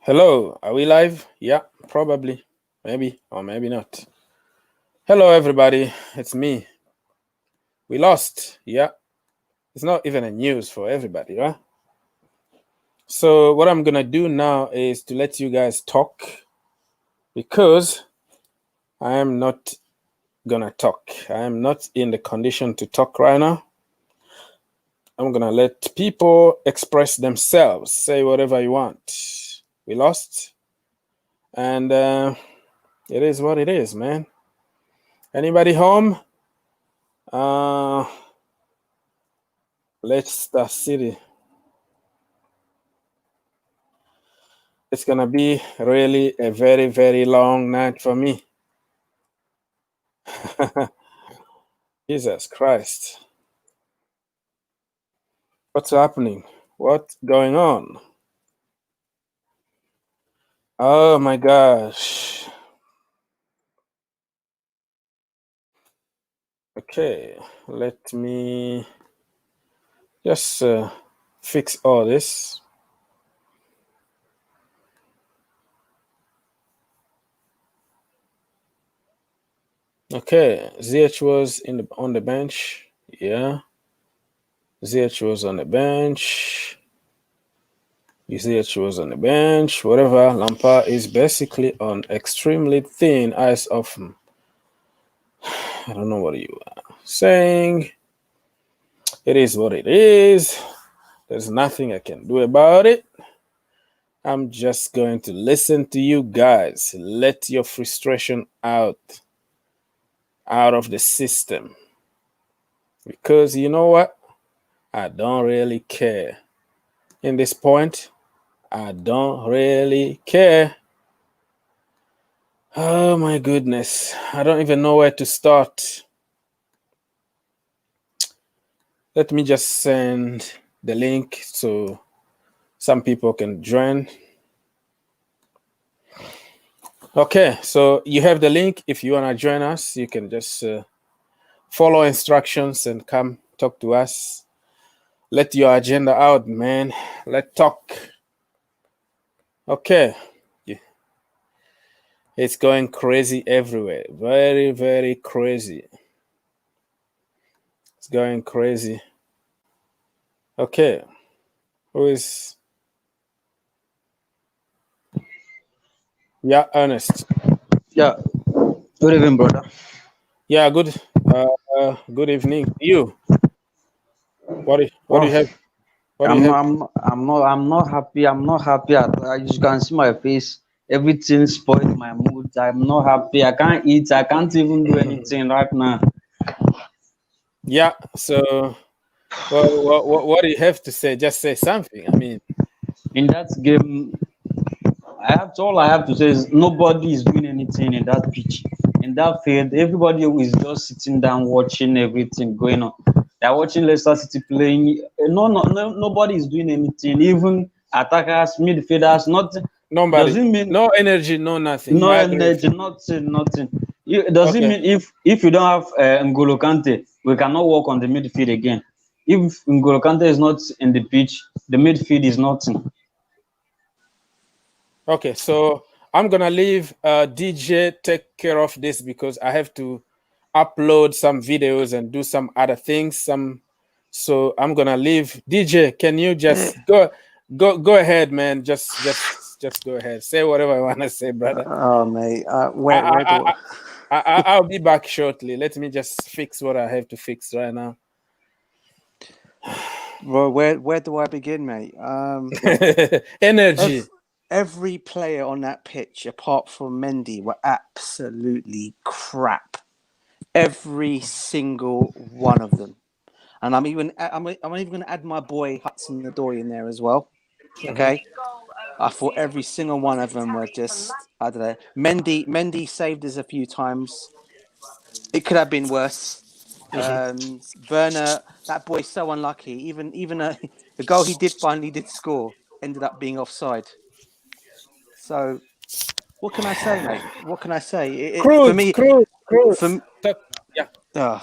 Hello, are we live? Yeah, probably. Maybe, or maybe not. Hello, everybody. It's me. We lost. Yeah, it's not even a news for everybody, right? So, what I'm gonna do now is to let you guys talk because I am not gonna talk. I am not in the condition to talk right now. I'm gonna let people express themselves, say whatever you want. We lost, and it is what it is, man. Anybody home? Leicester City. It's gonna be really a very, very long night for me. Jesus Christ. What's happening? What's going on? Oh my gosh. Okay, let me just fix all this. Okay, ZH was on the bench. Yeah. ZH was on the bench. ZH was on the bench. Whatever. Lampard is basically on extremely thin ice of. I don't know what you are saying. It is what it is. There's nothing I can do about it. I'm just going to listen to you guys. Let your frustration out of the system. Because you know what? I don't really care. In this point, I don't really care. Oh my goodness. I don't even know where to start. Let me just send the link so some people can join. Okay, so you have the link. If you want to join us, you can just follow instructions and come talk to us. Let your agenda out, man. Let's talk. Okay. Yeah. It's going crazy everywhere. Very, very crazy. It's going crazy. Okay. Who is... Yeah, Ernest. Yeah, good evening, brother. Yeah, good. Good evening to you. What do you Well, have? What do you I'm have? I'm I'm not happy. I'm not happy at all. As you can see my face. Everything spoiled my mood. I'm not happy. I can't eat. I can't even do anything right now. Yeah. So, what do you have to say? Just say something. I mean, In that game, all I have to say is nobody is doing anything in that pitch. In that field, everybody is just sitting down watching everything going on. They're watching Leicester City playing. No, nobody is doing anything. Even attackers, midfielders, nothing. Does nobody, it mean no energy, no nothing. no I agree with energy, you. nothing? Does it Okay. mean if you don't have N'Golo Kante, we cannot work on the midfield again? If N'Golo Kante is not in the pitch, the midfield is nothing. Okay. So I'm gonna leave DJ take care of this because I have to upload some videos and do some other things. So I'm gonna leave DJ. Can you just go ahead, man? Just go ahead. Say whatever I wanna say, brother. Oh, mate. I, Where I, do I, I'll be back shortly. Let me just fix what I have to fix right now. well, where do I begin, mate? Energy. Every player on that pitch, apart from Mendy, were absolutely crap. Every single one of them. And I'm even going to add my boy Hudson Odoi in there as well. Okay. I thought every single one of them were just, I don't know. Mendy saved us a few times. It could have been worse. Werner, that boy's so unlucky. Even the goal he did score ended up being offside. So what can I say, mate? What can I say? For Cruz, me, Cruz, for Cruz. Yeah. uh,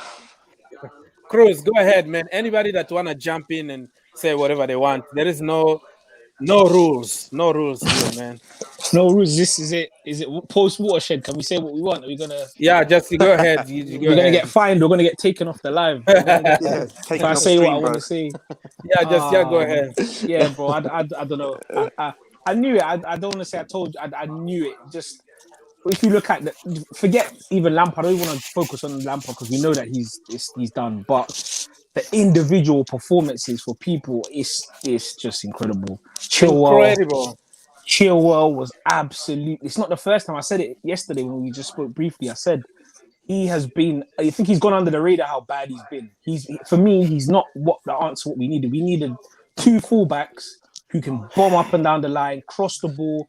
Cruz, go ahead, man. Anybody that wanna jump in and say whatever they want. There is no No rules. No rules here, man. No rules. This is it. Is it post watershed? Can we say what we want? Are we gonna Yeah, just go ahead. You go we're gonna ahead. get fined? We're gonna get taken off the live. We're gonna get Yeah, if taken I off say what I stream, want bro. to say. Go ahead. Yeah, bro. I don't know. I knew it. I don't want to say I told you. I knew it. Just if you look at forget even Lampard. I don't want to focus on Lampard because we know that he's done. But the individual performances for people is just incredible. Incredible. Chilwell was absolutely. It's not the first time I said it yesterday when we just spoke briefly. I said he has been. I think he's gone under the radar how bad he's been. For me, he's not what the answer what we needed. We needed two fullbacks who can bomb up and down the line, cross the ball,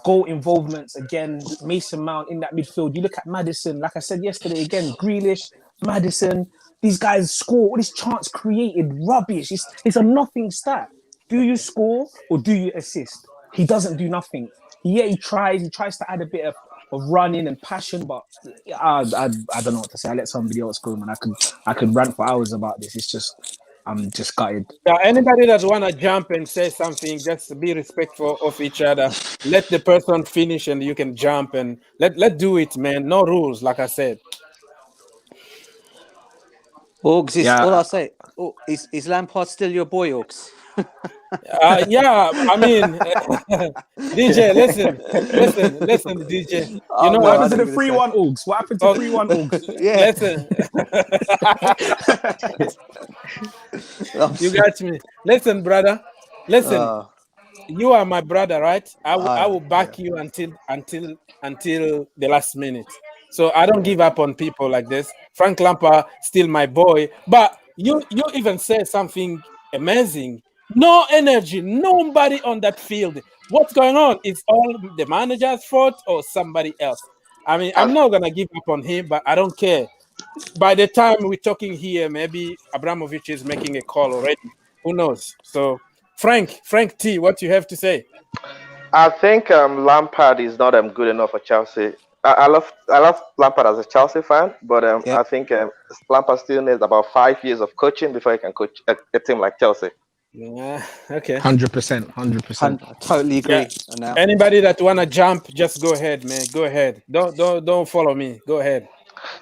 goal involvements again. Mason Mount in that midfield. You look at Maddison. Like I said yesterday, again Grealish, Maddison. These guys score. All this chance created, rubbish. It's a nothing stat. Do you score or do you assist? He doesn't do nothing. He tries. He tries to add a bit of running and passion, but I don't know what to say. I let somebody else go, man. I could rant for hours about this. It's just I'm just gutted. Yeah, anybody that wanna jump and say something, just be respectful of each other. Let the person finish, and you can jump and let do it, man. No rules, like I said. Orgs, Yeah. all I say. Oh, is Lampard still your boy, Orgs? Yeah, I mean, DJ, listen, DJ. You know What no, happened to I the don't 3-1 Augs? What happened to 3-1 Augs? Yeah. Listen, you got me. Listen, brother. Listen, you are my brother, right? I will back you until the last minute. So I don't give up on people like this. Frank Lampard still my boy, but you even said something amazing. No energy, nobody on that field. What's going on? It's all the manager's fault or somebody else. I mean, I'm not gonna give up on him, but I don't care. By the time we're talking here, maybe Abramovich is making a call already. Who knows? So, Frank T, what you have to say? I think Lampard is not good enough for Chelsea. I love Lampard as a Chelsea fan, but I think Lampard still needs about 5 years of coaching before he can coach a team like Chelsea. Yeah, okay. 100%. I totally agree. Yeah. Anybody that wanna jump, just go ahead, man. Go ahead. Don't follow me. Go ahead.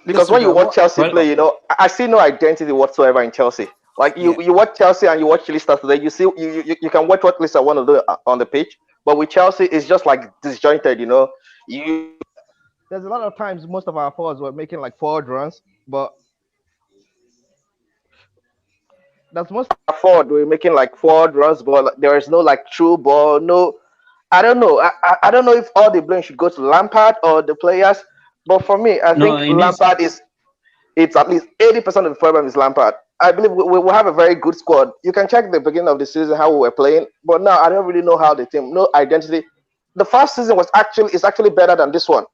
Because when you watch Chelsea play, I see no identity whatsoever in Chelsea. Like you watch Chelsea and you watch Leicester today, you see you can watch what Leicester want to do on the pitch, but with Chelsea, it's just like disjointed. There's a lot of times most of our forwards were making like forward runs, but that's most of our forward were making like forward runs, but there is no like true ball. No, I don't know. I don't know if all the blame should go to Lampard or the players, but for me, I think Lampard it's at least 80% of the problem is Lampard. I believe we have a very good squad. You can check the beginning of the season how we were playing, but now I don't really know how the team, no identity. The first season is actually better than this one.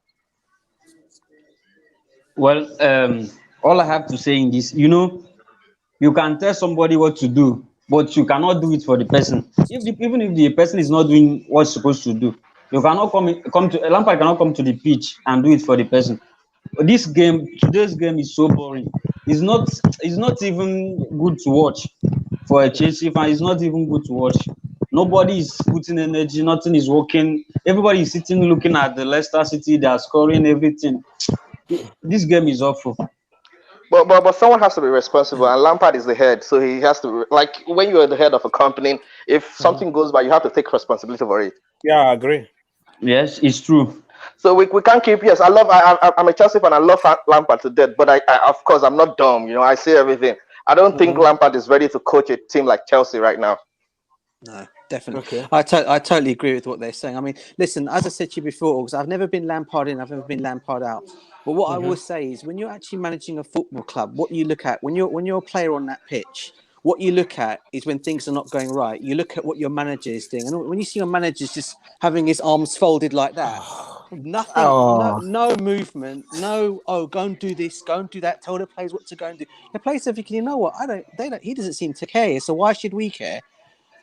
Well, all I have to say in this, you can tell somebody what to do, but you cannot do it for the person. Even if the person is not doing what's supposed to do, you cannot Lampard cannot come to the pitch and do it for the person. Today's game is so boring. It's not even good to watch for a Chelsea fan. It's not even good to watch. Nobody is putting energy. Nothing is working. Everybody is sitting looking at the Leicester City. They are scoring everything. This game is awful. But someone has to be responsible, and Lampard is the head, so he has to, like, when you're the head of a company, if something goes by, you have to take responsibility for it. Yeah, I agree. Yes, it's true. So we can't keep. Yes, I'm a Chelsea fan. I love Lampard to death, but I of course I'm not dumb. I see everything. I don't think Lampard is ready to coach a team like Chelsea right now. No, definitely. Okay. I totally agree with what they're saying. I mean, listen, as I said to you before, because I've never been Lampard in, I've never been Lampard out. But what I will say is, when you're actually managing a football club, what you look at when you're a player on that pitch, what you look at is when things are not going right. You look at what your manager is doing, and when you see your manager just having his arms folded like that, nothing, no movement, no. Oh, go and do this, go and do that. Tell the players what to go and do. The players are thinking, you know what? He doesn't seem to care. So why should we care?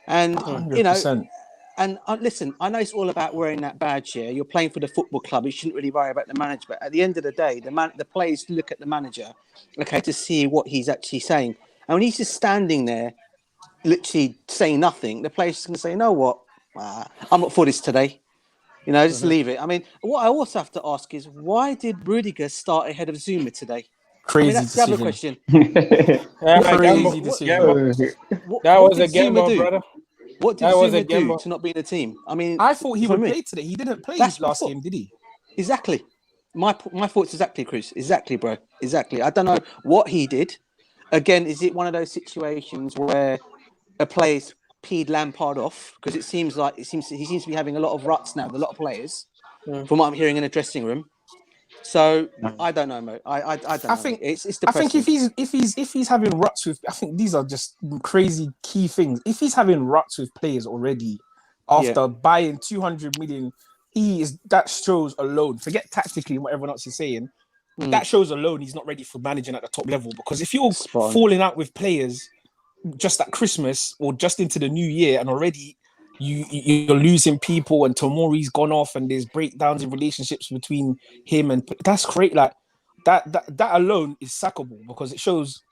And 100%. And listen, I know it's all about wearing that badge here. You're playing for the football club. You shouldn't really worry about the manager. But at the end of the day, the players look at the manager, okay, to see what he's actually saying. And when he's just standing there, literally saying nothing, the players are going to say, you know what? I'm not for this today. You know, just leave it. I mean, what I also have to ask is, why did Rudiger start ahead of Zuma today? I mean, Crazy that's the other decision. question. Crazy decision. That What was a did Zuma gamble, do? brother. What did That was a Zuma do gamble. to not be in the team? I mean, I thought he for would me, play today. He didn't play that's his my last thought. game, did he? Exactly. My thoughts exactly, Chris. Exactly, bro. Exactly. I don't know what he did. Again, is it one of those situations where a player's peed Lampard off? Because it seems like he seems to be having a lot of ruts now with a lot of players, from what I'm hearing in the dressing room. So I don't know, Mo. I don't know. I think It's I think depressing. if he's having ruts with, I think these are just crazy key things. If he's having ruts with players already after buying 200 million, that shows alone. Forget tactically and what everyone else is saying. That shows alone he's not ready for managing at the top level. Because if you're Spot on. falling out with players just at Christmas or just into the new year and already you're losing people and Tomori's gone off and there's breakdowns in relationships between him and that's great. Like that alone is sackable because it shows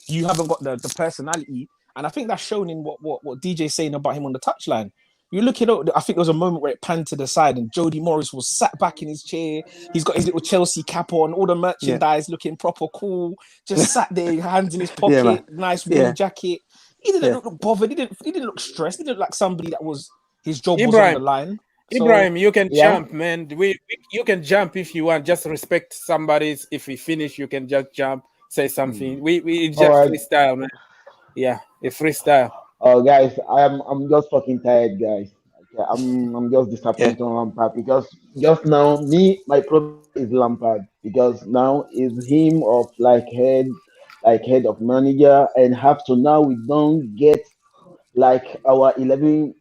you haven't got the personality. And I think that's shown in what DJ's saying about him on the touchline. You look at it, I think there was a moment where it panned to the side and Jody Morris was sat back in his chair. He's got his little Chelsea cap on, all the merchandise looking proper cool, just sat there, hands in his pocket, man. nice woolly jacket. He didn't look bothered. He didn't look stressed. He didn't look like somebody that was his job was on the Ibrahim, line. So, Ibrahim, you can Yeah. jump, man. You can jump if you want. Just respect somebody's. If we finish, you can just jump, say something. We just All right. freestyle, man. Yeah, it's freestyle. Oh, guys, I'm just fucking tired, guys. Okay, I'm just disappointed on Lampard because just now my problem is Lampard because now is him of like head of manager and have to now we don't get like our 11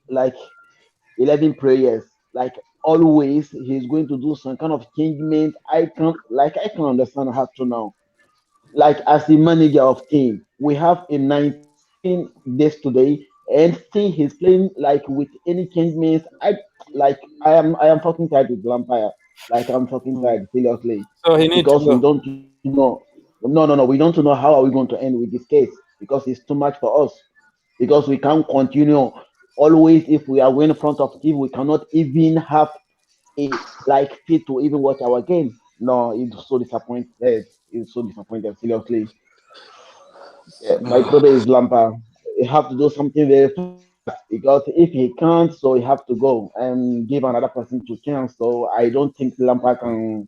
prayers like always he's going to do some kind of changement. I can understand how to now like as the manager of team we have a 19 days today and see he's playing like with any changements. I am fucking tired with Lampire. Like I'm fucking tired seriously So he need to because we go. don't know. No, we don't know how are we going to end with this case because it's too much for us because we can't continue always if we are way in front of team we cannot even have a like fit to even watch our game. No, it's so disappointed. It's so disappointed. Seriously, my problem is Lampard. He have to do something very fast because if he can't, so he have to go and give another person to chance. So I don't think Lampard can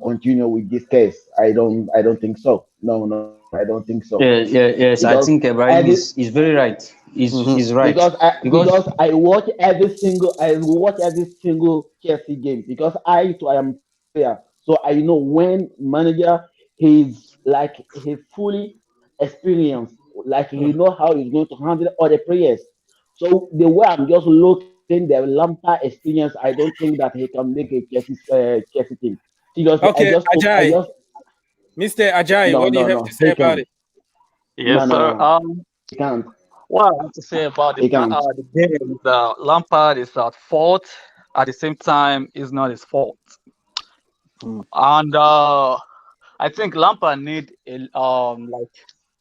continue with this case. I don't think so. No, I don't think so Yes. I because think Ibrahim every is very right. He's right because I watch every single Chelsea game because I am player, so I know when manager he's fully experienced, like he know how he's going to handle other players. So the way I'm just looking the Lampard experience, I don't think that he can make a Chelsea team. Seriously, Okay, Ajay, Mr. Ajay, what do you have no to say he about can it? no Yes, no sir. no he can't What I have to say about he can't. the game is Lampard is at fault. At the same time, it's not his fault. And I think Lampard need like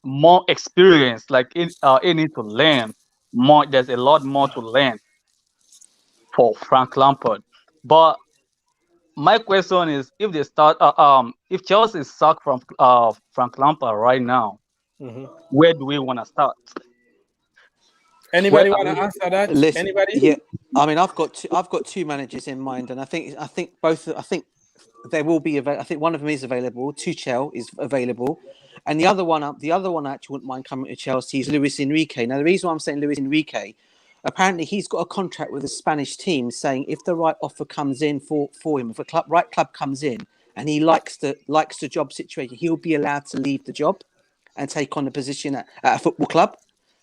more experience. Like he need to learn more. There's a lot more to learn for Frank Lampard. But my question is, if they start, if Chelsea suck from Frank Lampard right now, where do we want to start? Where Anybody are want we? to answer that? Listen, Anybody? I mean, I've got two managers in mind, and I think both. I think they will be available. I think one of them is available. Tuchel is available, and the other one I actually wouldn't mind coming to Chelsea is Luis Enrique. Now, the reason why I'm saying Luis Enrique, apparently he's got a contract with a Spanish team, saying if the right offer comes in for him, if a right club comes in, and he likes the job situation, he'll be allowed to leave the job and take on a position at a football club.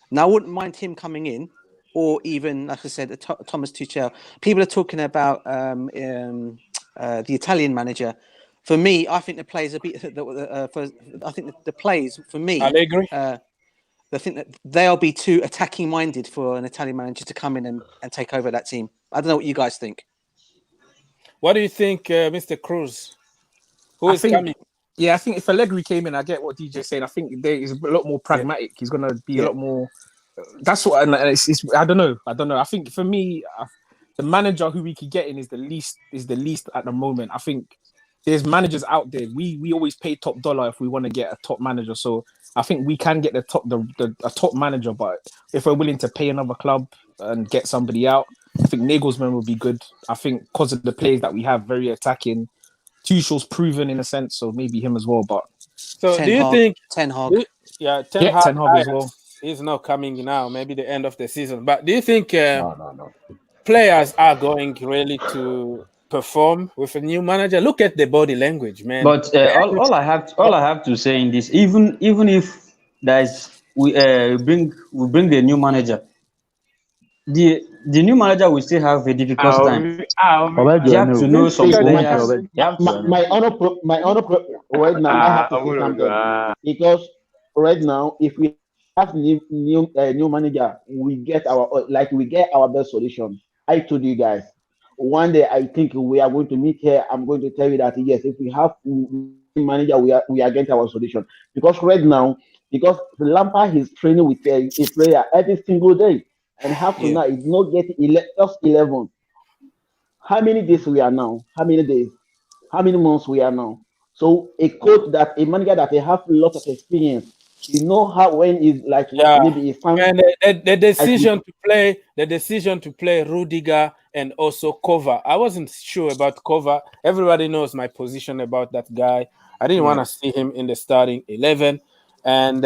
Now, I wouldn't mind him coming in, or even, like I said, Thomas Tuchel. People are talking about the Italian manager. For me, I think the players are I think the players for me, Allegri? I think that they'll be too attacking minded for an Italian manager to come in and take over that team. I don't know what you guys think. What do you think, Mr. Cruz? Who is coming? Yeah, I think if Allegri came in, I get what DJ's saying. I think there is a lot more pragmatic. He's going to be a lot more That's what, and it's I don't know. I think for me, the manager who we could get in is the least at the moment. I think there's managers out there. We always pay top dollar if we want to get a top manager. So I think we can get a top manager, but if we're willing to pay another club and get somebody out, I think Nagelsmann would be good. I think because of the players that we have, very attacking. Tuchel's proven in a sense, so maybe him as well. But So do you think Ten Hag? Ten Hag, Ten Hag as well. is not coming now, maybe the end of the season. But do you think No. players are going really to perform with a new manager? Look at the body language, man. But all I have to say in this, even if we bring a new manager, the new manager will still have a difficult time. You have to know some players. My honor right now, I have to say something because right now, if we have new manager, we get our best solution. I told you guys one day. I think we are going to meet here. I'm going to tell you that yes, if we have manager, we are getting our solution because right now, because Lampard is training with a player every single day, and half to now is not getting just 11. How many days we are now? How many days? How many months we are now? So a manager that they have a lot of experience, you know how when is like maybe if and the decision to play Rudiger and also Cover. I wasn't sure about Cover. Everybody knows my position about that guy. I didn't want to see him in the starting 11, and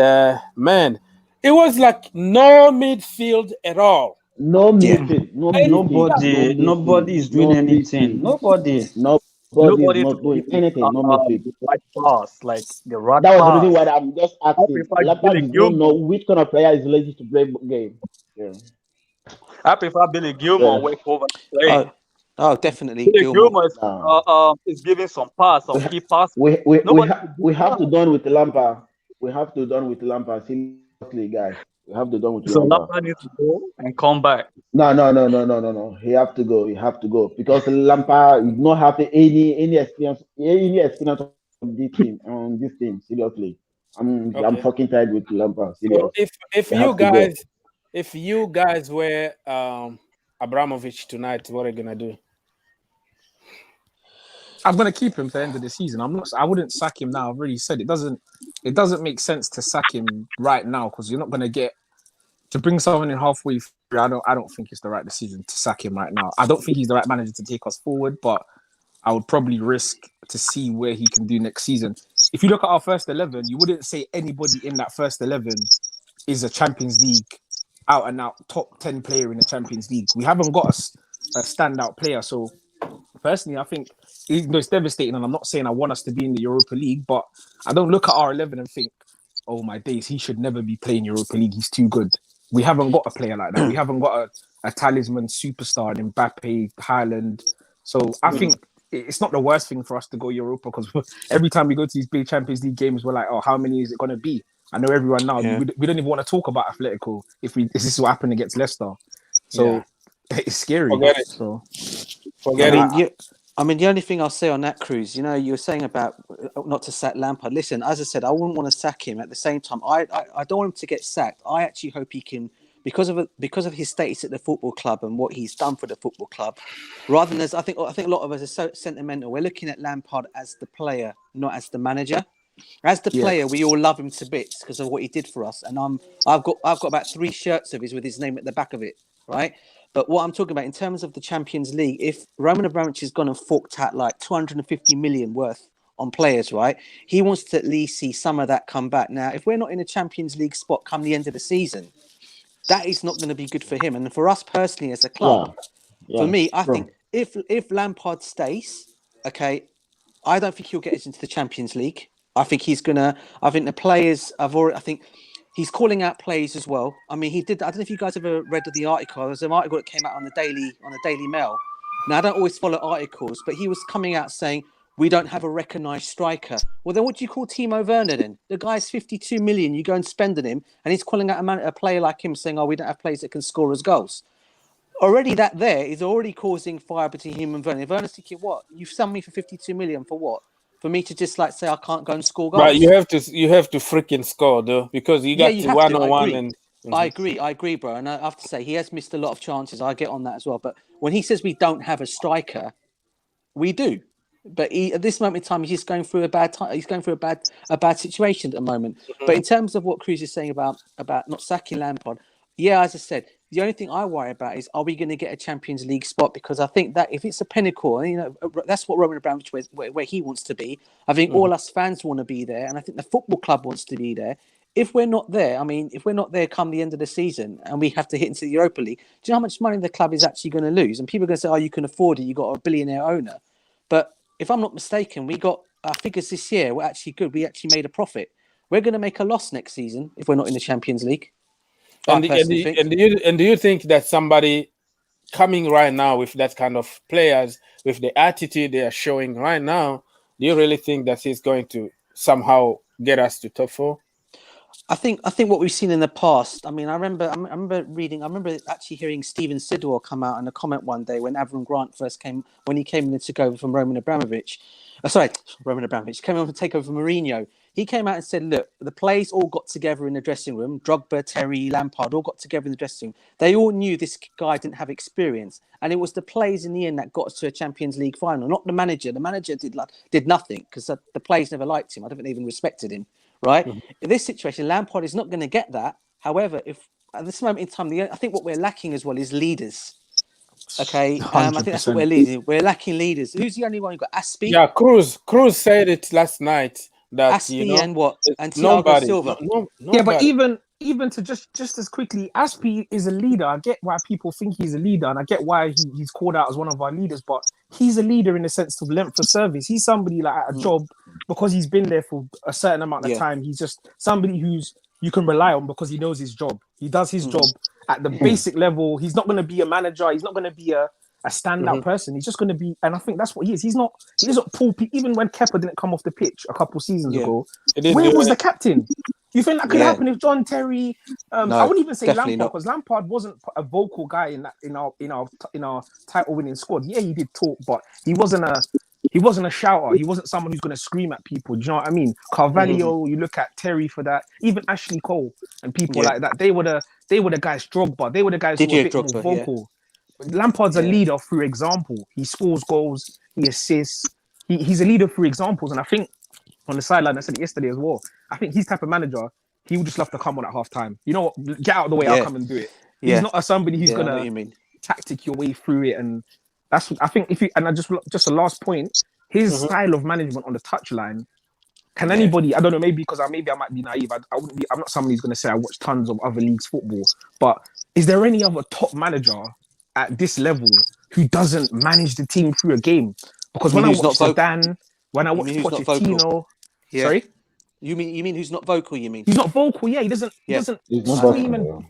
man, it was like no midfield at all. No midfield. Nobody is doing anything. Nobody is not doing anything. No midfield. Right pass, like the right That was the pass. reason why I'm just asking. Lampard don't know which kind of player is ready to play game. Yeah. I prefer Billy Gilmore way over play. Oh, definitely. Billy Gilmore is giving some pass, some key pass. We have to done with Lampard. We have to done with Lampard. Seriously, guys. We have to done with So Lampard. Lampard needs to go and come back. No. He have to go. Because Lampard did not have any experience on this team. Seriously, I'm fucking tired with Lampard. Seriously. So if you guys were Abramovich tonight, what are you gonna do? I'm gonna keep him to the end of the season. I wouldn't sack him now. I've already said it doesn't make sense to sack him right now because you're not gonna get to bring someone in halfway through. I don't think it's the right decision to sack him right now. I don't think he's the right manager to take us forward, but I would probably risk to see where he can do next season. If you look at our first 11, you wouldn't say anybody in that first 11 is a Champions League out and out top 10 player in the Champions League. We haven't got a standout player. So personally, I think even though it's devastating, and I'm not saying I want us to be in the Europa League, but I don't look at our 11 and think, oh my days, he should never be playing Europa League. He's too good. We haven't got a player like that. We haven't got a talisman superstar in Mbappe, Haaland. So I think it's not the worst thing for us to go Europa because every time we go to these big Champions League games, we're like, oh, how many is it going to be? I know everyone now. Yeah. We don't even want to talk about Atletico if this is what happened against Leicester. So it's scary. Forget it. So forget it. I mean, the only thing I'll say on that, Cruz, you were saying about not to sack Lampard. Listen, as I said, I wouldn't want to sack him. At the same time, I don't want him to get sacked. I actually hope he can, because of his status at the football club and what he's done for the football club. Rather than I think a lot of us are so sentimental. We're looking at Lampard as the player, not as the manager. As the player, we all love him to bits because of what he did for us. And I've got about 3 shirts of his with his name at the back of it, right? But what I'm talking about in terms of the Champions League, if Roman Abramovich has gone and forked out like 250 million worth on players, right? He wants to at least see some of that come back. Now, if we're not in a Champions League spot come the end of the season, that is not going to be good for him. And for us personally as a club, for me, I think if Lampard stays, okay, I don't think he'll get us into the Champions League. I think the players I think he's calling out players as well. I mean, he did. I don't know if you guys ever read the article. There's an article that came out on the Daily Mail. Now, I don't always follow articles, but he was coming out saying, we don't have a recognised striker. Well, then what do you call Timo Werner then? The guy's 52 million. You go and spend on him, and he's calling out a player like him saying, oh, we don't have players that can score us goals. Already that there is already causing fire between him and Werner. Werner's thinking, what? You've sold me for 52 million for what? For me to just say I can't go and score goals. But you have to freaking score though, because you got to 1-on-1 and I agree, bro. And I have to say, he has missed a lot of chances. I get on that as well. But when he says we don't have a striker, we do. But at this moment in time, he's just going through a bad time. He's going through a bad situation at the moment. But in terms of what Cruz is saying about not sacking Lampard, yeah, as I said, the only thing I worry about is, are we going to get a Champions League spot? Because I think that if it's a pinnacle, that's what Roman Abramovich where he wants to be. I think all us fans want to be there, and I think the football club wants to be there. If we're not there, if we're not there come the end of the season and we have to hit into the Europa League, do you know how much money the club is actually going to lose? And people are going to say, "Oh, you can afford it. You got a billionaire owner." But if I'm not mistaken, we got our figures this year were actually good. We actually made a profit. We're going to make a loss next season if we're not in the Champions League. And do you think that somebody coming right now with that kind of players, with the attitude they are showing right now, do you really think that he's going to somehow get us to top 4? I think what we've seen in the past. I remember actually hearing Steven Sidwell come out in a comment one day when Avram Grant came in and took over from Roman Abramovich. Roman Abramovich came on to take over from Mourinho. He came out and said, "Look, the players all got together in the dressing room. Drogba, Terry, Lampard all got together in the dressing room. They all knew this guy didn't have experience, and it was the players in the end that got us to a Champions League final, not the manager. The manager did nothing because the players never liked him. I don't think they even respected him." Right? In this situation, Lampard is not going to get that. However, if at this moment in time, I think what we're lacking as well is leaders. Okay, I think that's what we're losing. We're lacking leaders. Who's the only one? You've got Aspie. Yeah, Cruz said it last night that Aspie and Thiago nobody, Silva. Yeah, but even to just as quickly, Aspie is a leader. I get why people think he's a leader, and I get why he's called out as one of our leaders. But he's a leader in the sense of length of service. He's somebody like at a job because he's been there for a certain amount of time. He's just somebody who's you can rely on because he knows his job. He does his job at the basic level. He's not going to be a manager. He's not going to be a standout person. He's just going to be, and I think that's what he is. He doesn't pull people. Even when Kepa didn't come off the pitch a couple seasons ago, where was the captain? You think that could happen if John Terry? I wouldn't even say Lampard because Lampard wasn't a vocal guy in our title winning squad. Yeah, he did talk, but he wasn't a shouter. He wasn't someone who's going to scream at people. Do you know what I mean? Carvalho, you look at Terry for that. Even Ashley Cole and people like that. They were the guys. Drogba. They were the guys who were a bit more vocal. Yeah. Lampard's a leader through example. He scores goals. He assists. He's a leader through examples. And I think on the sideline, I said it yesterday as well. I think he's type of manager. He would just love to come on at half time. You know what? Get out of the way. I'll come and do it. He's not somebody who's gonna tactic your way through it. And that's I think just a last point. His style of management on the touchline. Can anybody? I don't know. Maybe because I might be naive. I'm not somebody who's gonna say I watch tons of other leagues football. But is there any other top manager at this level who doesn't manage the team through a game? Because when I watch Zidane, when I watch Pochettino, sorry. You mean who's not vocal? You mean he's not vocal? Yeah, he doesn't scream, and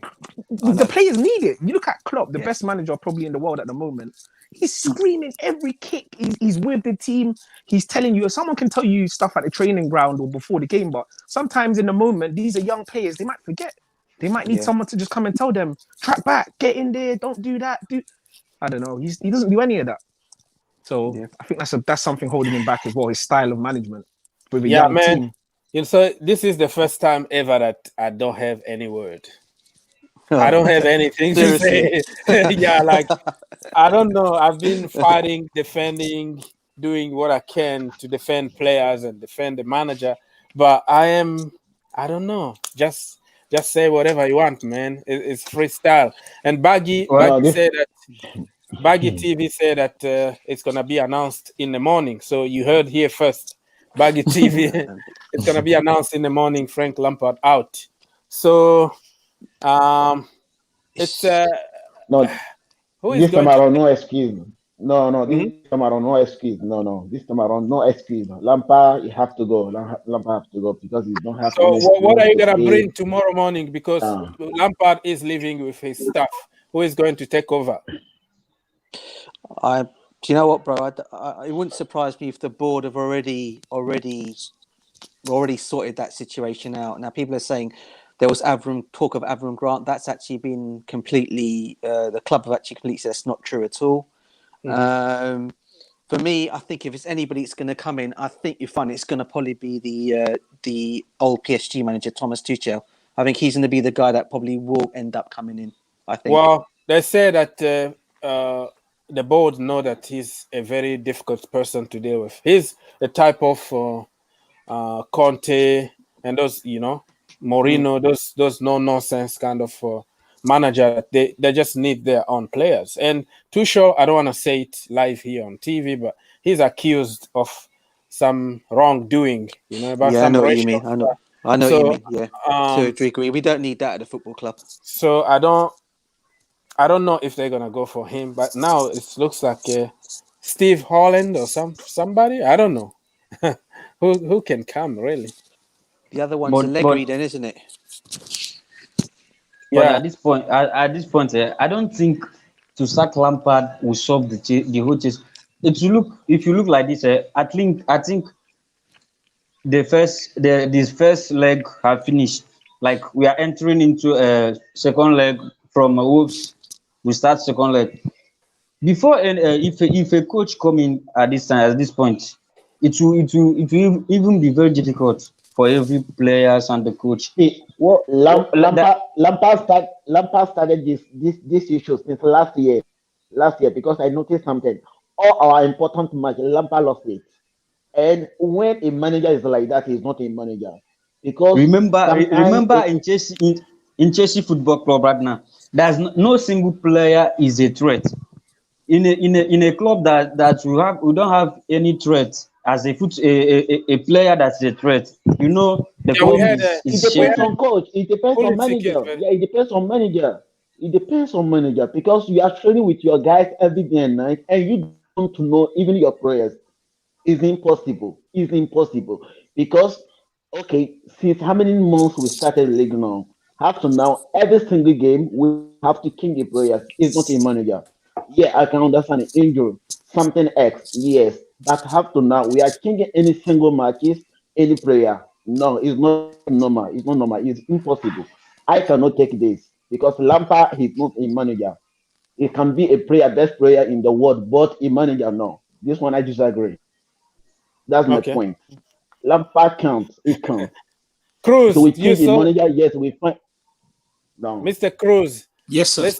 the players need it. You look at Klopp, the best manager probably in the world at the moment. He's screaming every kick. He's with the team. He's telling you. Someone can tell you stuff at the training ground or before the game, but sometimes in the moment, these are young players. They might forget. They might need someone to just come and tell them, track back, get in there, don't do that. I don't know. He doesn't do any of that. So I think that's something holding him back as well. His style of management with a young team. So this is the first time ever that I don't have any word. I don't have anything to say. I don't know. I've been fighting, defending, doing what I can to defend players and defend the manager. But I don't know. Just say whatever you want, man. It's freestyle. And Baggy TV said that it's gonna be announced in the morning. So you heard here first. Baggy TV, it's gonna be announced in the morning. Frank Lampard out. So it's no. Who is this going time around? to... No excuse. No. This time around, no excuse. No. This time around, no excuse. Lampard, you have to go. Lampard have to go because he don't have. So what are you gonna bring tomorrow morning? Because Lampard is leaving with his staff. Who is going to take over? Do you know what, bro? It wouldn't surprise me if the board have already sorted that situation out. Now, people are saying there was talk of Avram Grant. That's actually been completely. The club have actually completely said that's not true at all. For me, I think if it's anybody that's going to come in, I think you find it's going to probably be the old PSG manager Thomas Tuchel. I think he's going to be the guy that probably will end up coming in. I think. Well, they say that the board know that he's a very difficult person to deal with. He's a type of Conte and those, Mourinho, those no nonsense kind of manager that they just need their own players. And Tuchel, I don't want to say it live here on TV, but he's accused of some wrongdoing, about I some know what you racial mean. stuff. I know what you mean. Yeah. Um, To agree. We don't need that at the football club. So I don't know if they're gonna go for him, but now it looks like Steve Holland or somebody. I don't know who can come really. The other one's But- Allegri, but- then, isn't it? But Yeah, at this point, I don't think to sack Lampard will solve the whole chase. If you look like this, I think this first leg have finished. Like we are entering into a second leg from Wolves. We start second leg. Before if a coach come in at this point, it will even be very difficult for every players and the coach. See, Lampard started this issue since last year. Because I noticed something. All our important match, Lampard lost it. And when a manager is like that, he's not a manager. Because Remember in Chelsea Football Club right now, there's no single player is a threat. In a club that we don't have any threat as a player that's a threat. The Yeah, club we had is it depends shaky. on coach. It depends on Pulisic is manager. very- Yeah, it depends on manager. It depends on manager because you are training with your guys every day and night, and you don't know even your prayers. It's impossible. It's impossible because since how many months we started the league now? Have to now every single game we have to king the players. It's not a manager. Yeah, I can understand an injury, something X. Yes, but have to now we are changing any single matches, any player. No, it's not normal. It's not normal. It's impossible. I cannot take this because Lampard is not a manager. He can be a player, best player in the world, but a manager no. This one I disagree. That's my Okay. point. Lampard counts. It counts. Cruz, So we you change the saw manager. Yes, we find. No. Mr. Cruz. Yes, sir.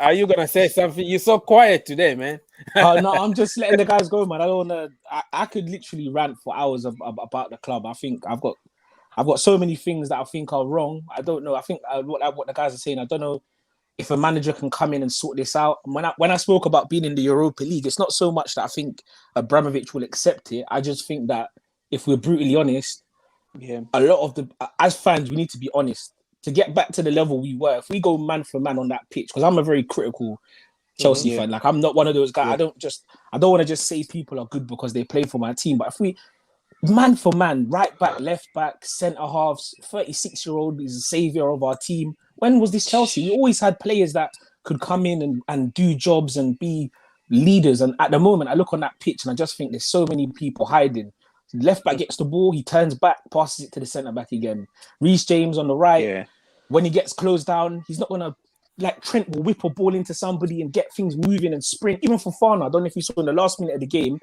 Are you gonna say something? You're so quiet today, man. No, I'm just letting the guys go, man. I don't wanna. I could literally rant for hours about the club. I think I've got so many things that I think are wrong. I don't know. I think what the guys are saying. I don't know if a manager can come in and sort this out. And when I spoke about being in the Europa League, it's not so much that I think Abramovich will accept it. I just think that if we're brutally honest, a lot of as fans, we need to be honest to get back to the level we were. If we go man for man on that pitch, because I'm a very critical Chelsea fan. Like I'm not one of those guys. I don't want to just say people are good because they play for my team. But if we man for man, right back, left back, centre halves, 36-year-old is the savior of our team. When was this Chelsea? We always had players that could come in and do jobs and be leaders. And at the moment, I look on that pitch and I just think there's so many people hiding. Left back gets the ball, he turns back, passes it to the centre back again. Reece James on the right. When he gets closed down, he's not gonna like Trent will whip a ball into somebody and get things moving and sprint. Even for Fana, I don't know if you saw in the last minute of the game,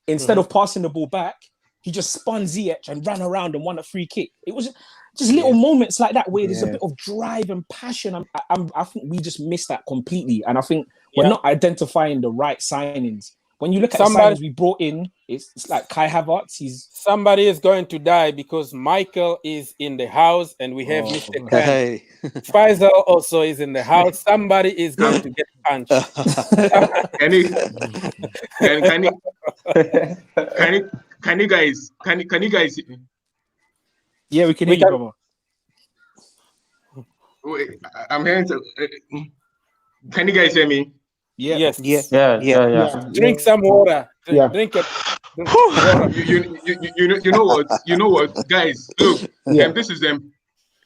instead of passing the ball back, he just spun Ziyech and ran around and won a free kick. It was just little moments like that where there's a bit of drive and passion. I think we just missed that completely. And I think we're not identifying the right signings. When you look at the signings we brought in, it's like Kai Havertz. Somebody is going to die because Michael is in the house and we have Mr. Khan. Hey. Faisal also is in the house. Somebody is going to get punched. Can you guys? Yeah, we can hear you, brother. Wait, I'm hearing. Can you guys hear me? Yeah. Yes. Yeah. Drink some water. Yeah. Drink it. Drink water. You know what, guys? Look, this is them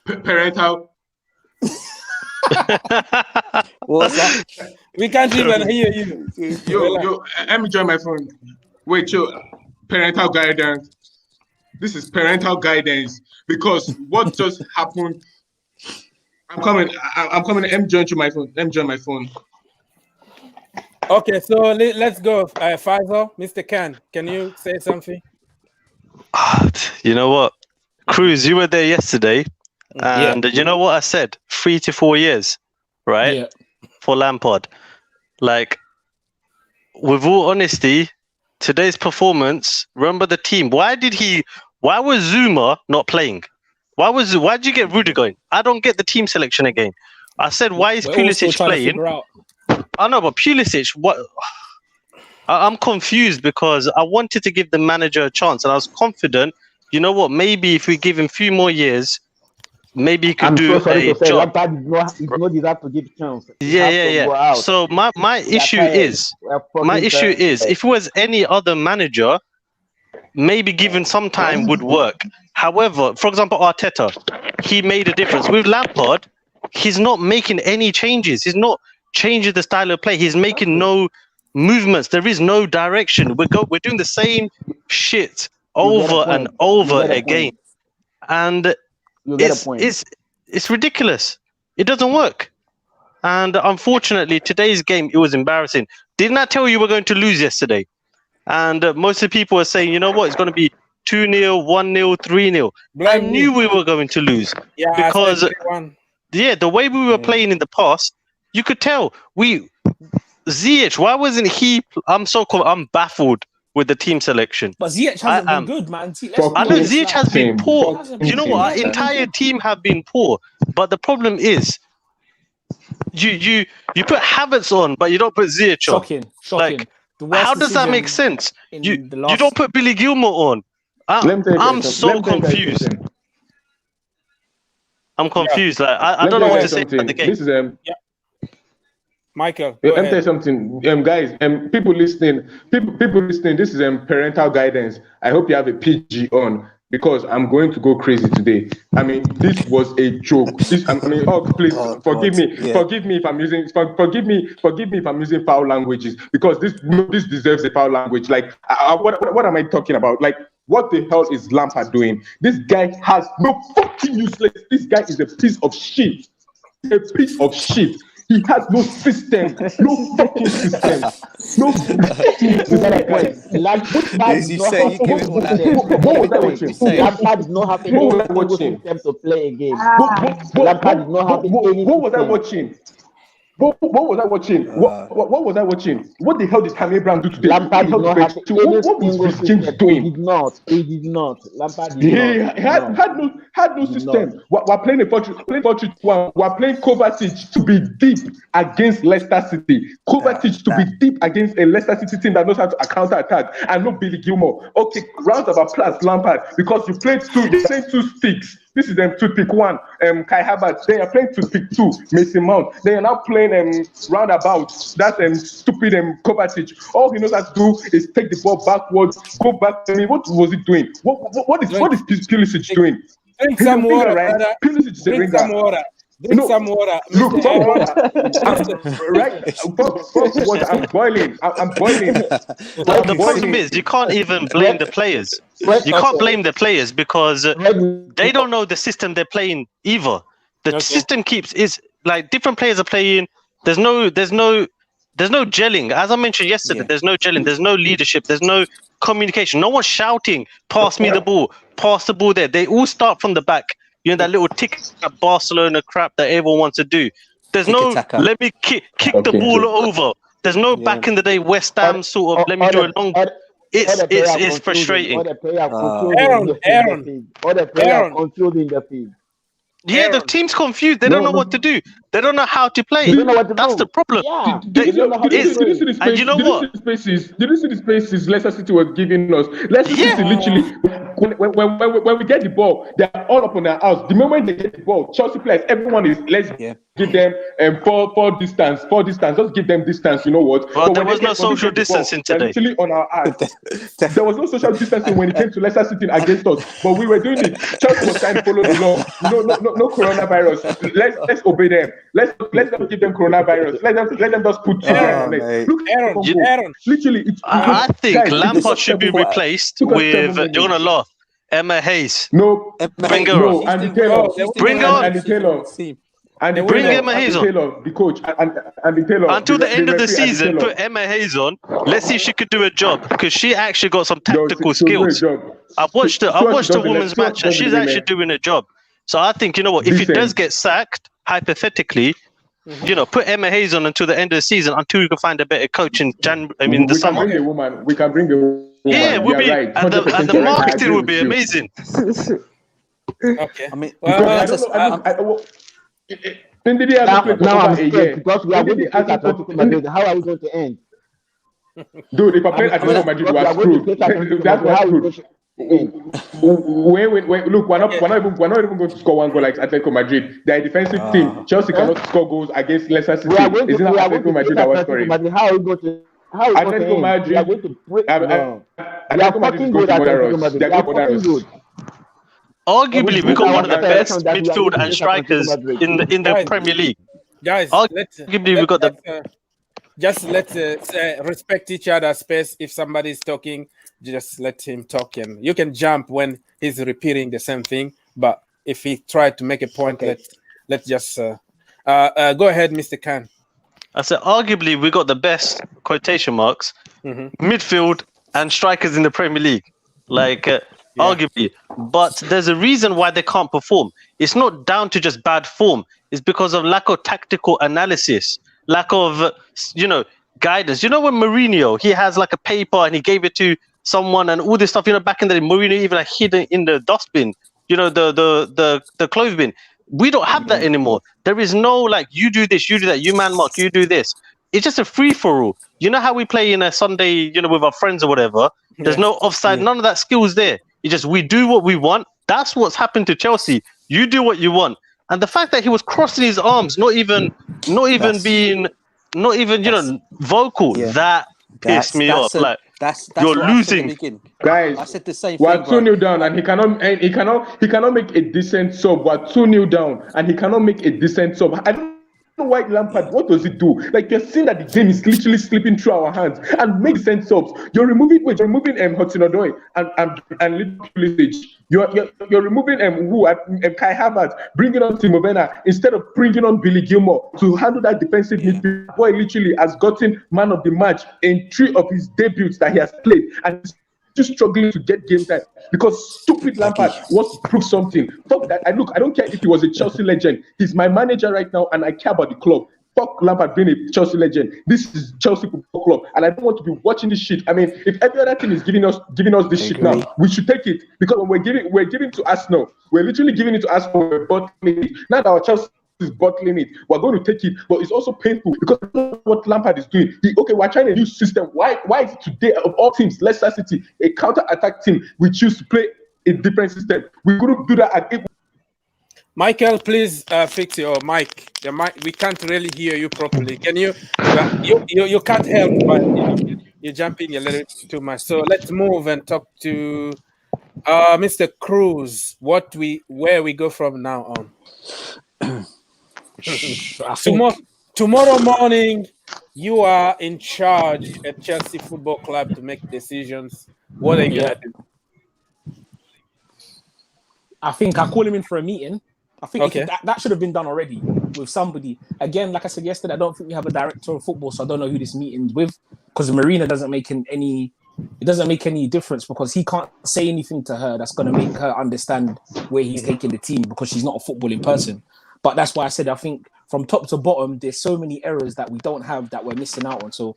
parental. What's that? We can't even hear you. Yo, let me join my phone. Wait, parental guidance. This is parental guidance because what just happened. I'm coming. Let me join my phone. Okay, so let's go. Faisal, Mr. Khan, can you say something? You know what? Cruz, you were there yesterday. And you know what I said? 3 to 4 years, right? Yeah. For Lampard. Like, with all honesty, today's performance, remember the team. Why was Zuma not playing? Why did you get Rudiger going? I don't get the team selection again. I said, why is We're all still Pulisic trying to playing? figure out. I know, but Pulisic, what? I'm confused because I wanted to give the manager a chance, and I was confident. You know what? Maybe if we give him a few more years, maybe he could do a job. Lampard is not deserve to give chance. Yeah. So my issue is, if it was any other manager, maybe given some time would work. However, for example, Arteta, he made a difference. With Lampard, he's not making any changes. He's not changing the style of play. He's making no movements. There is no direction. We're doing the same shit over and over again, and it's ridiculous. It doesn't work. And unfortunately, today's game, it was embarrassing. Didn't I tell you we're going to lose yesterday? And most of the people are saying, you know what, it's going to be 2-0, 1-0, 3-0. I knew we were going to lose because the way we were playing in the past, you could tell. Ziyech, why wasn't he? I'm baffled with the team selection. But Ziyech hasn't been good, man. I know Ziyech has been poor. You know what? Our entire team have been poor. But the problem is, you put Havertz on, but you don't put Ziyech on. Shocking. Like, how does that make sense? You don't put Billy Gilmore on. I'm so confused. I'm confused. Like, I don't know what to say about the game. This is Michael, let me tell you something, guys. People listening. This is parental guidance. I hope you have a PG on because I'm going to go crazy today. I mean, this was a joke. Please forgive me if I'm using foul languages because this deserves a foul language. Like, what am I talking about? Like, what the hell is Lampard doing? This guy has no fucking useless. This guy is a piece of shit. A piece of shit. He has no system, no fucking system, no fucking system. Lampard is not having any system to play a game. Lampard is not having any. What was I watching? What was I watching? What was I watching? What the hell did Tammy Brown do today? Lampard did not have what was James doing? He did not. Lampard had no system. We're playing a 4-3-1. We're playing Kovacic to be deep against Leicester City. Kovacic to be deep against a Leicester City team that knows how to counter attack, and not Billy Gilmore. Okay, round of applause, Lampard, because you're playing two sticks. This is toothpick 1, Kai Havertz. Then you're playing toothpick 2, Mason Mount. Then you're now playing roundabout. That's stupid Kovacic. All he knows how to do is take the ball backwards, go back. I mean, what was he doing? What is Pulisic doing? Drink some water, right? Pulisic is a ringer. Drink some water. Drink some water. Look, right? I'm boiling. The problem is, you can't even blame the players. You can't blame the players because they don't know the system they're playing either. The system is like different players are playing. There's no gelling. As I mentioned yesterday, there's no gelling. There's no leadership. There's no communication. No one's shouting, pass me the ball, pass the ball there. They all start from the back. You know, that little tick at Barcelona crap that everyone wants to do. There's no, let me kick the ball over. There's no back in the day West Ham sort of, let me do a long. It's frustrating. All the players confused in the field. Yeah, the team's confused. They don't know what to do. They don't know how to play. That's the problem. Yeah. Did you see the spaces Leicester City were giving us? Leicester City literally, when we get the ball, they're all up on their house. The moment they get the ball, Chelsea players, everyone is give them four distance. Just give them distance. You know what? Well, there was no social distancing today. Literally on our ass. There was no social distancing when it came to Leicester City against us, but we were doing it. Chelsea was trying to follow the law. No coronavirus. Let's obey them. Let's not give them coronavirus. Let them just put Look, Aaron. Literally, I think Lampard should be replaced with, you're gonna laugh, Emma Hayes. No, bring her on. Andy Taylor. Bring her on. Andy Taylor. And bring Emma Hayes on. Taylor, the coach, and Taylor. Until the end of the season, put Emma Hayes on. Let's see if she could do a job because she actually got some tactical skills. I've watched the women's match and she's actually doing a job. So I think, you know what, if he does get sacked, hypothetically, you know, put Emma Hayes on until the end of the season until you can find a better coach in the summer. We can bring a woman. Yeah, we'll be, right. and the marketing will be amazing. Okay. I mean, I don't know. Now I'm scared because we are going to play Atletico Madrid. How are we going to end? Dude, if I played Atletico Madrid, we are screwed. That's what's screwed. Wait, look, we're not even going to score one goal like Atletico Madrid. They're a defensive team. Chelsea cannot score goals against Leicester City. Isn't that Atletico Madrid that was scoring? How are we going to? How are we going to end? Madrid. We are going to break. They are fucking good. They are fucking good. Arguably, we got one of the best midfield and strikers in the Premier League. Guys, arguably, we got the. Let's respect each other's space. If somebody's talking, just let him talk, and you can jump when he's repeating the same thing. But if he tried to make a point, let's just go ahead, Mr. Khan. I said, arguably, we got the best quotation marks midfield and strikers in the Premier League. Arguably, but there's a reason why they can't perform. It's not down to just bad form. It's because of lack of tactical analysis, lack of, guidance. You know, when Mourinho, he has like a paper and he gave it to someone and all this stuff, back in the day, Mourinho even hid it in the dustbin, the clothes bin. We don't have that anymore. There is no, you do this, you do that, you man mark, you do this. It's just a free-for-all. You know how we play in a Sunday, with our friends or whatever? There's no offside, none of that skills there. We do what we want. That's what's happened to Chelsea. You do what you want. And the fact that he was crossing his arms, not even vocal, that pissed me off. That's you're losing, guys. I said the same we're thing. We're 2-0 down, and he cannot make a decent sub. We're 2-0 down, and he cannot make a decent sub. I don't know why Lampard. What does he do? You're seeing that the game is literally slipping through our hands, and make sense subs. You're removing Hudson-Odoi and Little Pulisic. You're removing Kai Havertz, bringing on Timo Werner instead of bringing on Billy Gilmore to handle that defensive midfield. Boy literally has gotten man of the match in 3 of his debuts that he has played, and he's just struggling to get game time because stupid Lampard wants to prove something. Fuck that. I don't care if he was a Chelsea legend. He's my manager right now, and I care about the club. Fuck Lampard being a Chelsea legend. This is Chelsea Football Club, and I don't want to be watching this shit. I mean, if every other team is giving us this shit now, we should take it, because when we're giving to Arsenal, we're literally giving it to Arsenal. We're bottling it. Now that our Chelsea is bottling it, we're going to take it, but it's also painful because what Lampard is doing. We're trying a new system. Why is it today of all teams, Leicester City, a counter-attack team, we choose to play a different system? We couldn't do that. Michael, please fix your mic. The mic, we can't really hear you properly. Can you? You can't help, but you're jumping a little too much. So let's move and talk to Mr. Cruz. Where we go from now on? Tomorrow morning, you are in charge at Chelsea Football Club to make decisions. What are you gonna do? I think I call him in for a meeting. I think that should have been done already with somebody. Again, like I said yesterday, I don't think we have a director of football, so I don't know who this meeting's with, because Marina doesn't make any difference, because he can't say anything to her that's going to make her understand where he's taking the team, because she's not a footballing person. But that's why I said I think from top to bottom, there's so many errors that we don't have that we're missing out on. So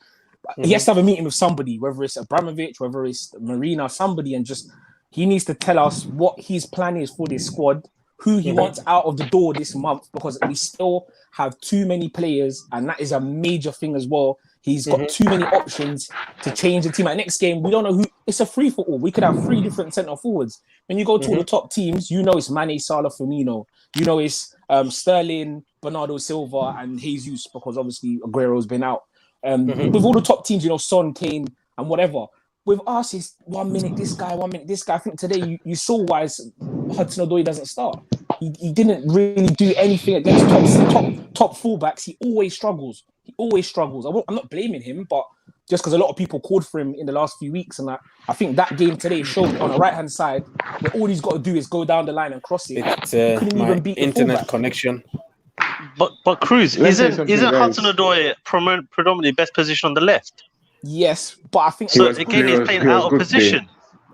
he has to have a meeting with somebody, whether it's Abramovich, whether it's Marina, somebody, and just he needs to tell us what his plan is for this squad, who he wants out of the door this month, because we still have too many players, and that is a major thing as well. He's got too many options to change the team. At next game, we don't know who. It's a free-for-all. We could have 3 different centre forwards. When you go to all the top teams, it's Mane, Salah, Firmino. It's Sterling, Bernardo Silva, and Jesus, because obviously Aguero's been out. With all the top teams, Son, Kane, and whatever. With us, it's 1 minute this guy, 1 minute this guy. I think today you saw why Hudson-Odoi doesn't start. He didn't really do anything against top fullbacks. He always struggles. I'm not blaming him, but just because a lot of people called for him in the last few weeks, and I think that game today showed on the right-hand side where all he's got to do is go down the line and cross it. It's my internet connection. But Cruz, isn't Hudson-Odoi predominantly best position on the left? Yes, but I think so. Again, he's playing out of position.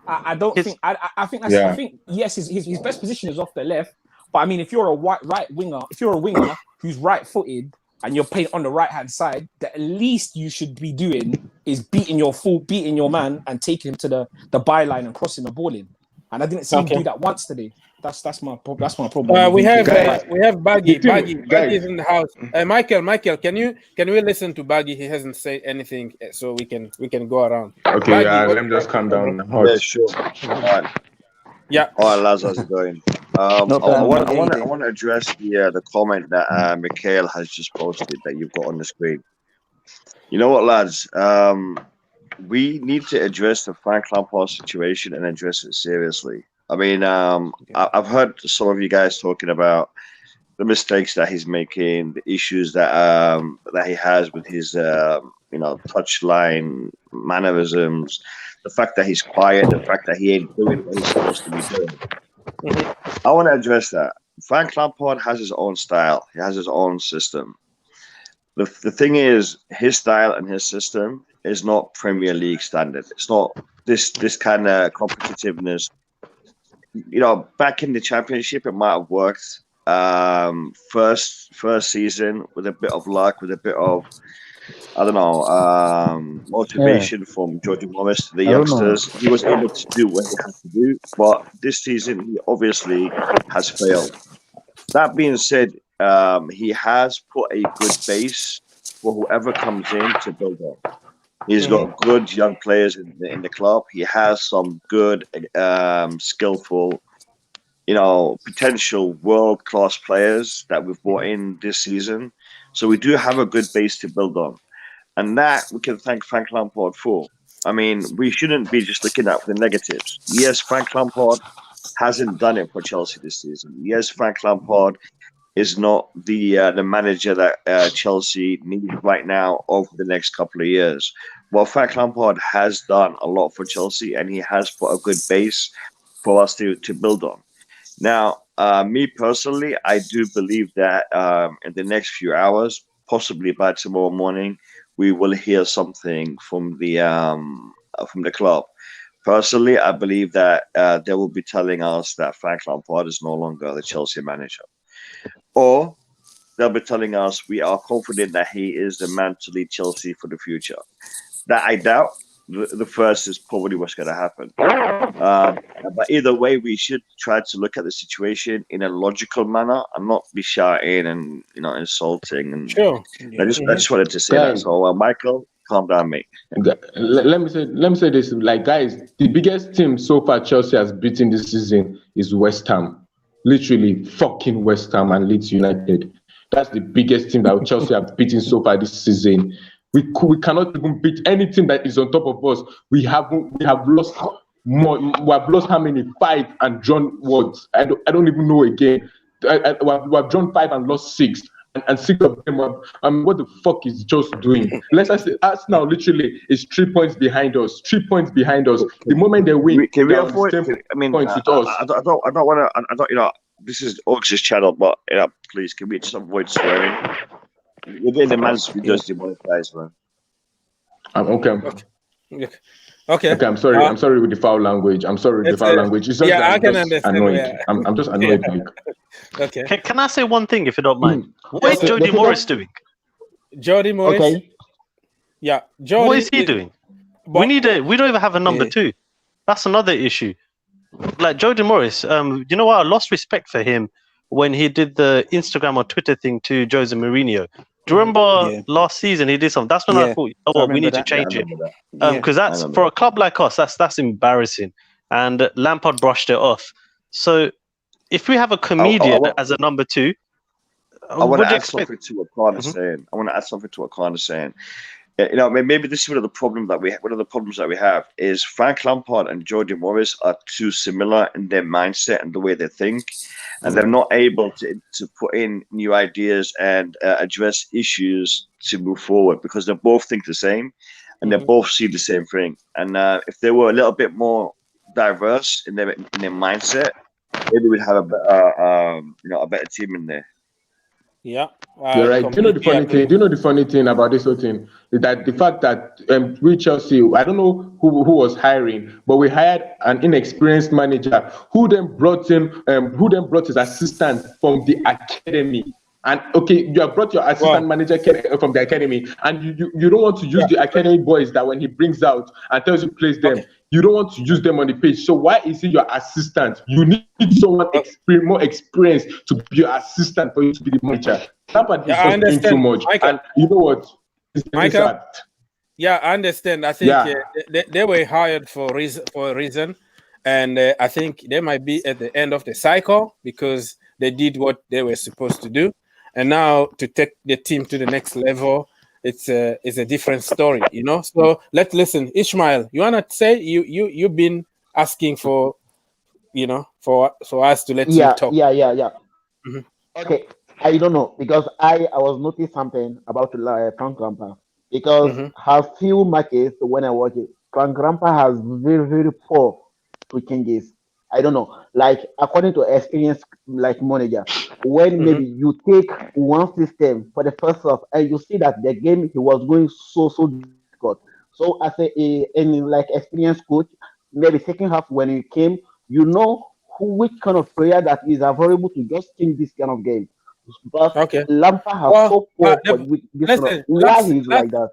I don't think. I think yes, his best position is off the left, But I mean, if you're a right winger, if you're a winger who's right-footed and you're playing on the right-hand side, the least you should be doing is beating your man and taking him to the byline and crossing the ball in. And I didn't see him do that once today. That's my problem. We have The Baggy. thing, Baggy guys. is in the house. Michael, can we listen to Baggy? He hasn't said anything, so we can go around. Okay, Baggy, let me just calm down. Yeah, sure. All right. Yeah. All right, lads, how's it going? I want to address the comment that Mikhail has just posted that you've got on the screen. You know what, lads? We need to address the Frank Lampard situation and address it seriously. I mean, I've heard some of you guys talking about the mistakes that he's making, the issues that he has with his touchline mannerisms, the fact that he's quiet, the fact that he ain't doing what he's supposed to be doing. I want to address that. Frank Lampard has his own style. He has his own system. The thing is, his style and his system is not Premier League standard. It's not this kind of competitiveness. You know, back in the Championship, it might have worked. First season with a bit of luck, with a bit of motivation from Jordi Morris to the youngsters. He was able to do what he had to do, but this season he obviously has failed. That being said, he has put a good base for whoever comes in to build on. He's got good young players in the club. He has some good, skillful, potential world-class players that we've brought in this season. So we do have a good base to build on. And that we can thank Frank Lampard for. I mean, we shouldn't be just looking at the negatives. Yes, Frank Lampard hasn't done it for Chelsea this season. Yes, Frank Lampard is not the manager that Chelsea needs right now over the next couple of years. Well, Frank Lampard has done a lot for Chelsea, and he has put a good base for us to build on. Now, me personally, I do believe that in the next few hours, possibly by tomorrow morning, we will hear something from the club. Personally, I believe that they will be telling us that Frank Lampard is no longer the Chelsea manager. Or they'll be telling us we are confident that he is the man to lead Chelsea for the future. That I doubt. The first is probably what's going to happen. But either way, we should try to look at the situation in a logical manner and not be shouting and insulting. And sure. I just wanted to say that. So, Michael, calm down, mate. Let me say this, guys. The biggest team so far Chelsea has beaten this season is West Ham. Literally, fucking West Ham and Leeds United. That's the biggest team that Chelsea have beaten so far this season. We cannot even beat any team that is on top of us. We have lost more. We have lost how many? 5 and drawn what? I don't even know again. We have drawn 5 and lost 6, and 6 of them. What the fuck is Chelsea doing? Arsenal literally is 3 points behind us. 3 points behind us. The moment they win, can we they're on avoid? the same I mean, points with us. I don't want to. This is Ox's channel, but please, can we just avoid swearing? We're getting the man's videos demonetized, man. Okay. I'm sorry. I'm sorry with the foul language. I'm sorry with the foul language. It's just that I I'm can just understand. annoyed. Yeah. I'm just annoyed. Okay. Can I say one thing, if you don't mind? What is Jody Morris doing? Jody Morris. Okay. Yeah. Jody What is he doing? We don't even have a number 2. That's another issue. Like Jody Morris, you know what? I lost respect for him when he did the Instagram or Twitter thing to Jose Mourinho. Do you remember last season he did something? That's when I thought, we need to change it. Because that's for a club like us, that's embarrassing. And Lampard brushed it off. So if we have a comedian as a number 2, I want to add something to what Khan is saying. Maybe this is one of the problems that we have is Frank Lampard and Jody Morris are too similar in their mindset and the way they think, and they're not able to put in new ideas and address issues to move forward because they both think the same and they both see the same thing. And if they were a little bit more diverse in their mindset, maybe we'd have a better team in there. Yeah. You're right. Do you know the Completely funny agree. thing? Do you know the funny thing about this whole thing? Is that the fact that we Chelsea, I don't know who was hiring, but we hired an inexperienced manager who then brought his assistant from the academy. And okay, you have brought your assistant Wow. manager from the academy, and you don't want to use the academy boys that when he brings out and tells you place them, you don't want to use them on the pitch. So why is he your assistant? You need someone more experienced to be your assistant for you to be the manager. Lampard is Yeah, I just doing too understand, much. Michael. And you know what? It's very Michael? sad. Yeah, I understand. I think Yeah. they were hired for a reason, and I think they might be at the end of the cycle because they did what they were supposed to do, and now to take the team to the next level, it's a different story, you know. So let's listen. Ishmael, you wanna say you've been asking for, you know, for us to let you talk. Yeah. Mhm. Okay, I don't know because I was noticing something about Frank Lampard because Mhm. her few matches when I watch it, Frank Lampard has very poor to changes. I don't know, like according to experience, like manager, when maybe you take one system for the first half and you see that the game he was going so difficult. So as any like experienced coach, maybe second half when he came, you know which kind of player that is available to just change this kind of game. But Okay. Lampard has Well, so poor for this kind of listen, why he's like that.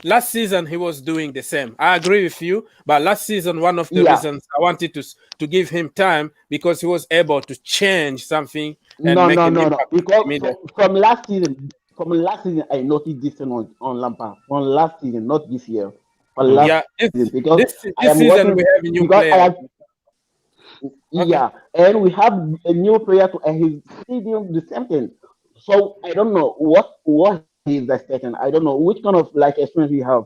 last season he was doing the same. I agree with you, but last season one of the Yeah. reasons I wanted to give him time because he was able to change something and No, make no, an no, no. impact Because immediately. from last season, I noticed this thing on Lampard. On last season, not this year. On last Yeah, season, because I this am season we watching have a new because I player. have Okay. yeah, and we have a new player to and he's still doing the same thing. So I don't know what he's expecting. I don't know which kind of like experience he have.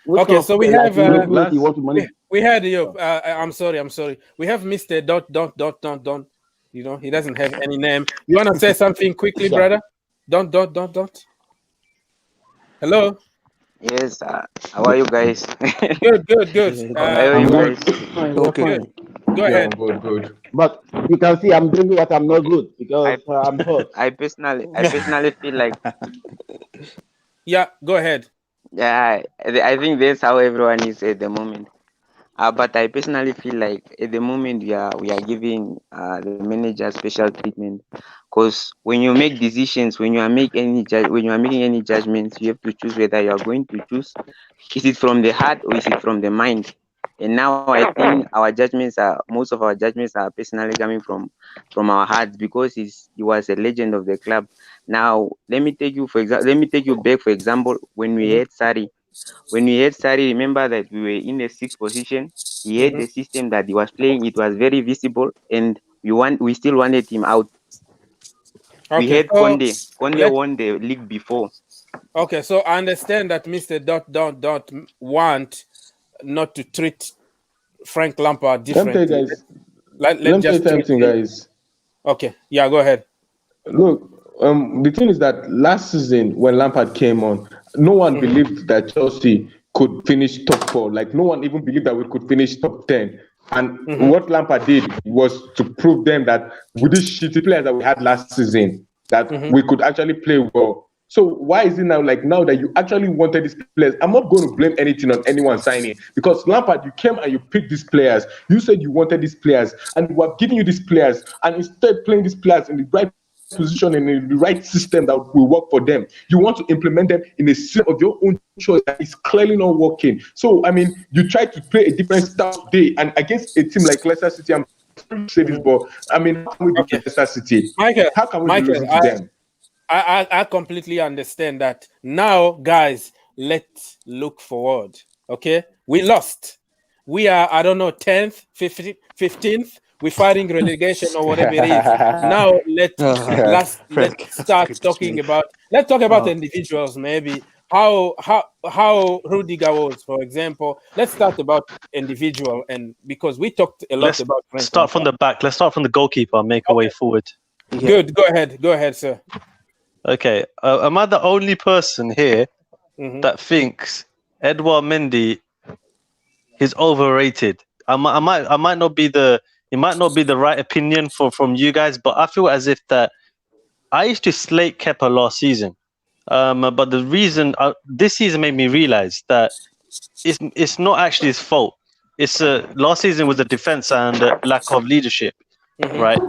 Which Okay, kind of so we like have Look, influence he want to manage. we had you. I'm sorry. We have Mr. Dot. You know, he doesn't have any name. You wanna say something quickly, Yeah. brother? Dot. Hello. Yes, how are you guys? Good. How are I'm you good. guys? Fine, we're Okay. fine. Go Yeah, ahead. I'm good. But you can see I'm doing what I'm not good because I'm hurt. I personally feel like, Yeah, go ahead. yeah, I think that's how everyone is at the moment. But I personally feel like at the moment we are giving the manager special treatment, because when you make decisions, when you are when you are making any judgments, you have to choose whether you are going to choose, is it from the heart or is it from the mind. And now I think most of our judgments are personally coming from our hearts, because he was a legend of the club. Now let me take you back, for example, when we had Sari. When we had Sari, remember that we were in the sixth position. He had the system that he was playing. It was very visible, and we still wanted him out. We Okay, had so Conde. Conde let won the league before. okay, so I understand that Mr. Dot want not to treat Frank Lampard Let me tell you differently. guys. Let Let me tell you just treat something, him. guys. Okay, yeah, go ahead. Look, the thing is that last season when Lampard came on, no one believed that Chelsea could finish top four. Like no one even believed that we could finish top 10. And what Lampard did was to prove them that with these shitty players that we had last season, that we could actually play well. So why is it now that you actually wanted these players? I'm not going to blame anything on anyone signing, because Lampard, you came and you picked these players. You said you wanted these players, and we are giving you these players, and instead playing these players in the right position and in the right system that will work for them. You want to implement them in a system of your own choice that is clearly not working. So I mean, you try to play a different style today, and against a team like Leicester City, I'm sorry to say this, but I mean, how can we do Leicester City? How can we be losing to them? I completely understand that. Now, guys, let's look forward. Okay, we lost. We are, I don't know, 10th, 15th. We're fighting relegation or whatever it is. Now let's start talking about. Let's talk about individuals. Maybe how Rudiger was, for example. Let's start about individual, and because we talked a lot Let's about Frank start from the back. Let's start from the goalkeeper and make our way forward. Good. Go ahead, sir. Okay. Am I the only person here that thinks Edouard Mendy is overrated? I might not be it might not be the right opinion from you guys, but I feel as if that I used to slate Kepa last season, but the reason this season made me realize that it's not actually his fault. It's last season was the defense and lack of leadership, right?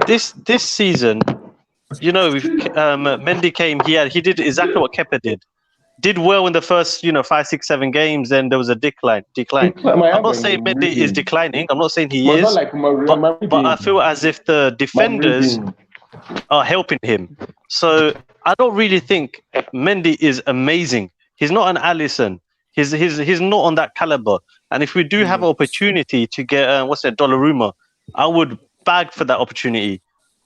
This season, you know, Mendy came. He did exactly what Kepa did well in the first 5, 6, 7 games. Then there was a decline. I'm not saying Mendy is declining. I'm not saying he is, but I feel as if the defenders are helping him. So I don't really think Mendy is amazing. He's not an Alisson. He's not on that caliber. And if we do have an opportunity to get Donnarumma, I would bag for that opportunity.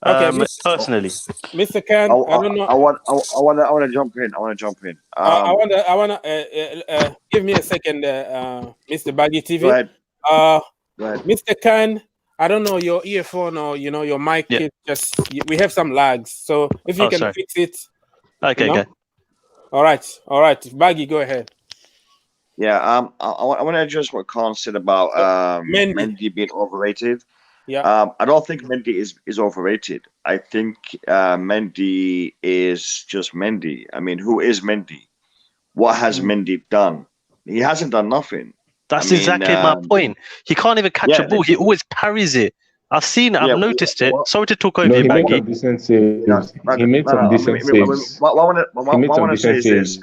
Okay, personally, Mr. Khan, I don't know. I want to jump in. I want to give me a second, Mr. Baggy TV. Go ahead. Mr. Khan, I don't know your earphone or your mic. Yeah. We have some lags, so if you can fix it. Okay, okay. All right. Baggy, go ahead. Yeah, I want to address what Khan said about Mendy being overrated. Yeah. I don't think Mendy is overrated. I think Mendy is just Mendy. I mean, who is Mendy? What has Mendy done? He hasn't done nothing. That's exactly my point. He can't even catch a ball. He always parries it. I've seen it. I've noticed it. Sorry to talk over you, Baggy. He made some decent saves. He made some decent saves. What I want to say is this.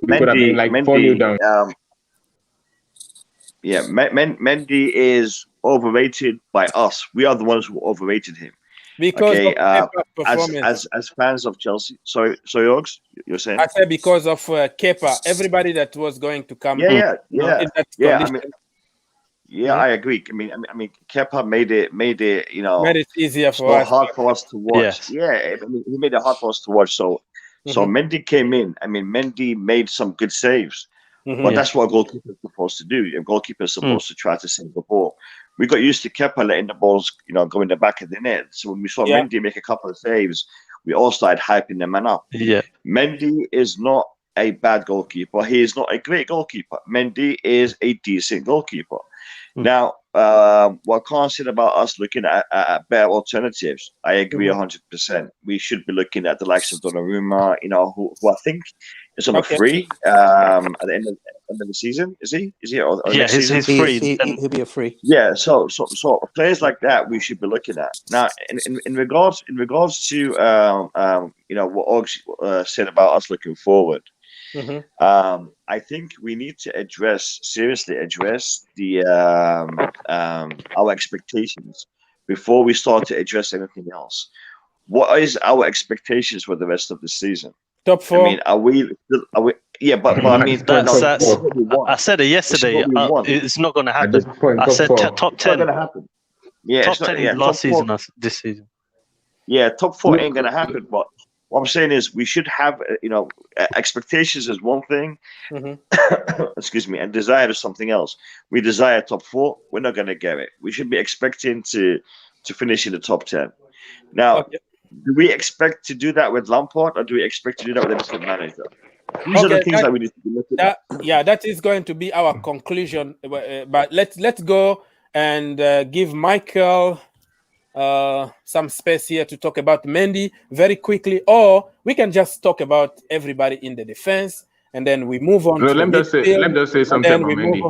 Mendy, Mendy is overrated by us. We are the ones who overrated him. Because of Kepa's performance. As fans of Chelsea. Sorry, Ogs, you're saying? I said because of Kepa, everybody that was going to come. Yeah. Mm-hmm. I agree. I mean, Kepa made it made it easier for us. Hard for us to watch. Yeah, I mean, he made it hard for us to watch. So Mendy came in. I mean, Mendy made some good saves. But that's what a goalkeeper is supposed to do. A goalkeeper is supposed to try to save the ball. We got used to Kepa letting the balls, go in the back of the net. So when we saw Mendy make a couple of saves, we all started hyping the man up. Yeah, Mendy is not a bad goalkeeper. He is not a great goalkeeper. Mendy is a decent goalkeeper. Now, what Khan said about us looking at better alternatives, I agree 100%. We should be looking at the likes of Donnarumma, who I think is on a free at the end of the season. Is he? Or he's free. He'll be a free. Yeah. So players like that we should be looking at. Now, in regards to what Og said about us looking forward. I think we need to seriously address the our expectations before we start to address anything else. What is our expectations for the rest of the season? Top 4. I mean, are we? Yeah, but I mean, I said it yesterday. It's not going to happen. I said top 10. It's not going to happen. Yeah, top 10 last season. This season. Yeah, top 4 ain't going to happen. But what I'm saying is, we should have, expectations is one thing. Excuse me, and desire is something else. We desire top 4. We're not going to get it. We should be expecting to finish in the top 10. Now, do we expect to do that with Lampard, or do we expect to do that with a different manager? These are the things that we need to be looking at. Yeah, that is going to be our conclusion. But let's go and give Michael some space here to talk about Mendy very quickly, or we can just talk about everybody in the defense, and then we move on. Let me just say something about Mendy.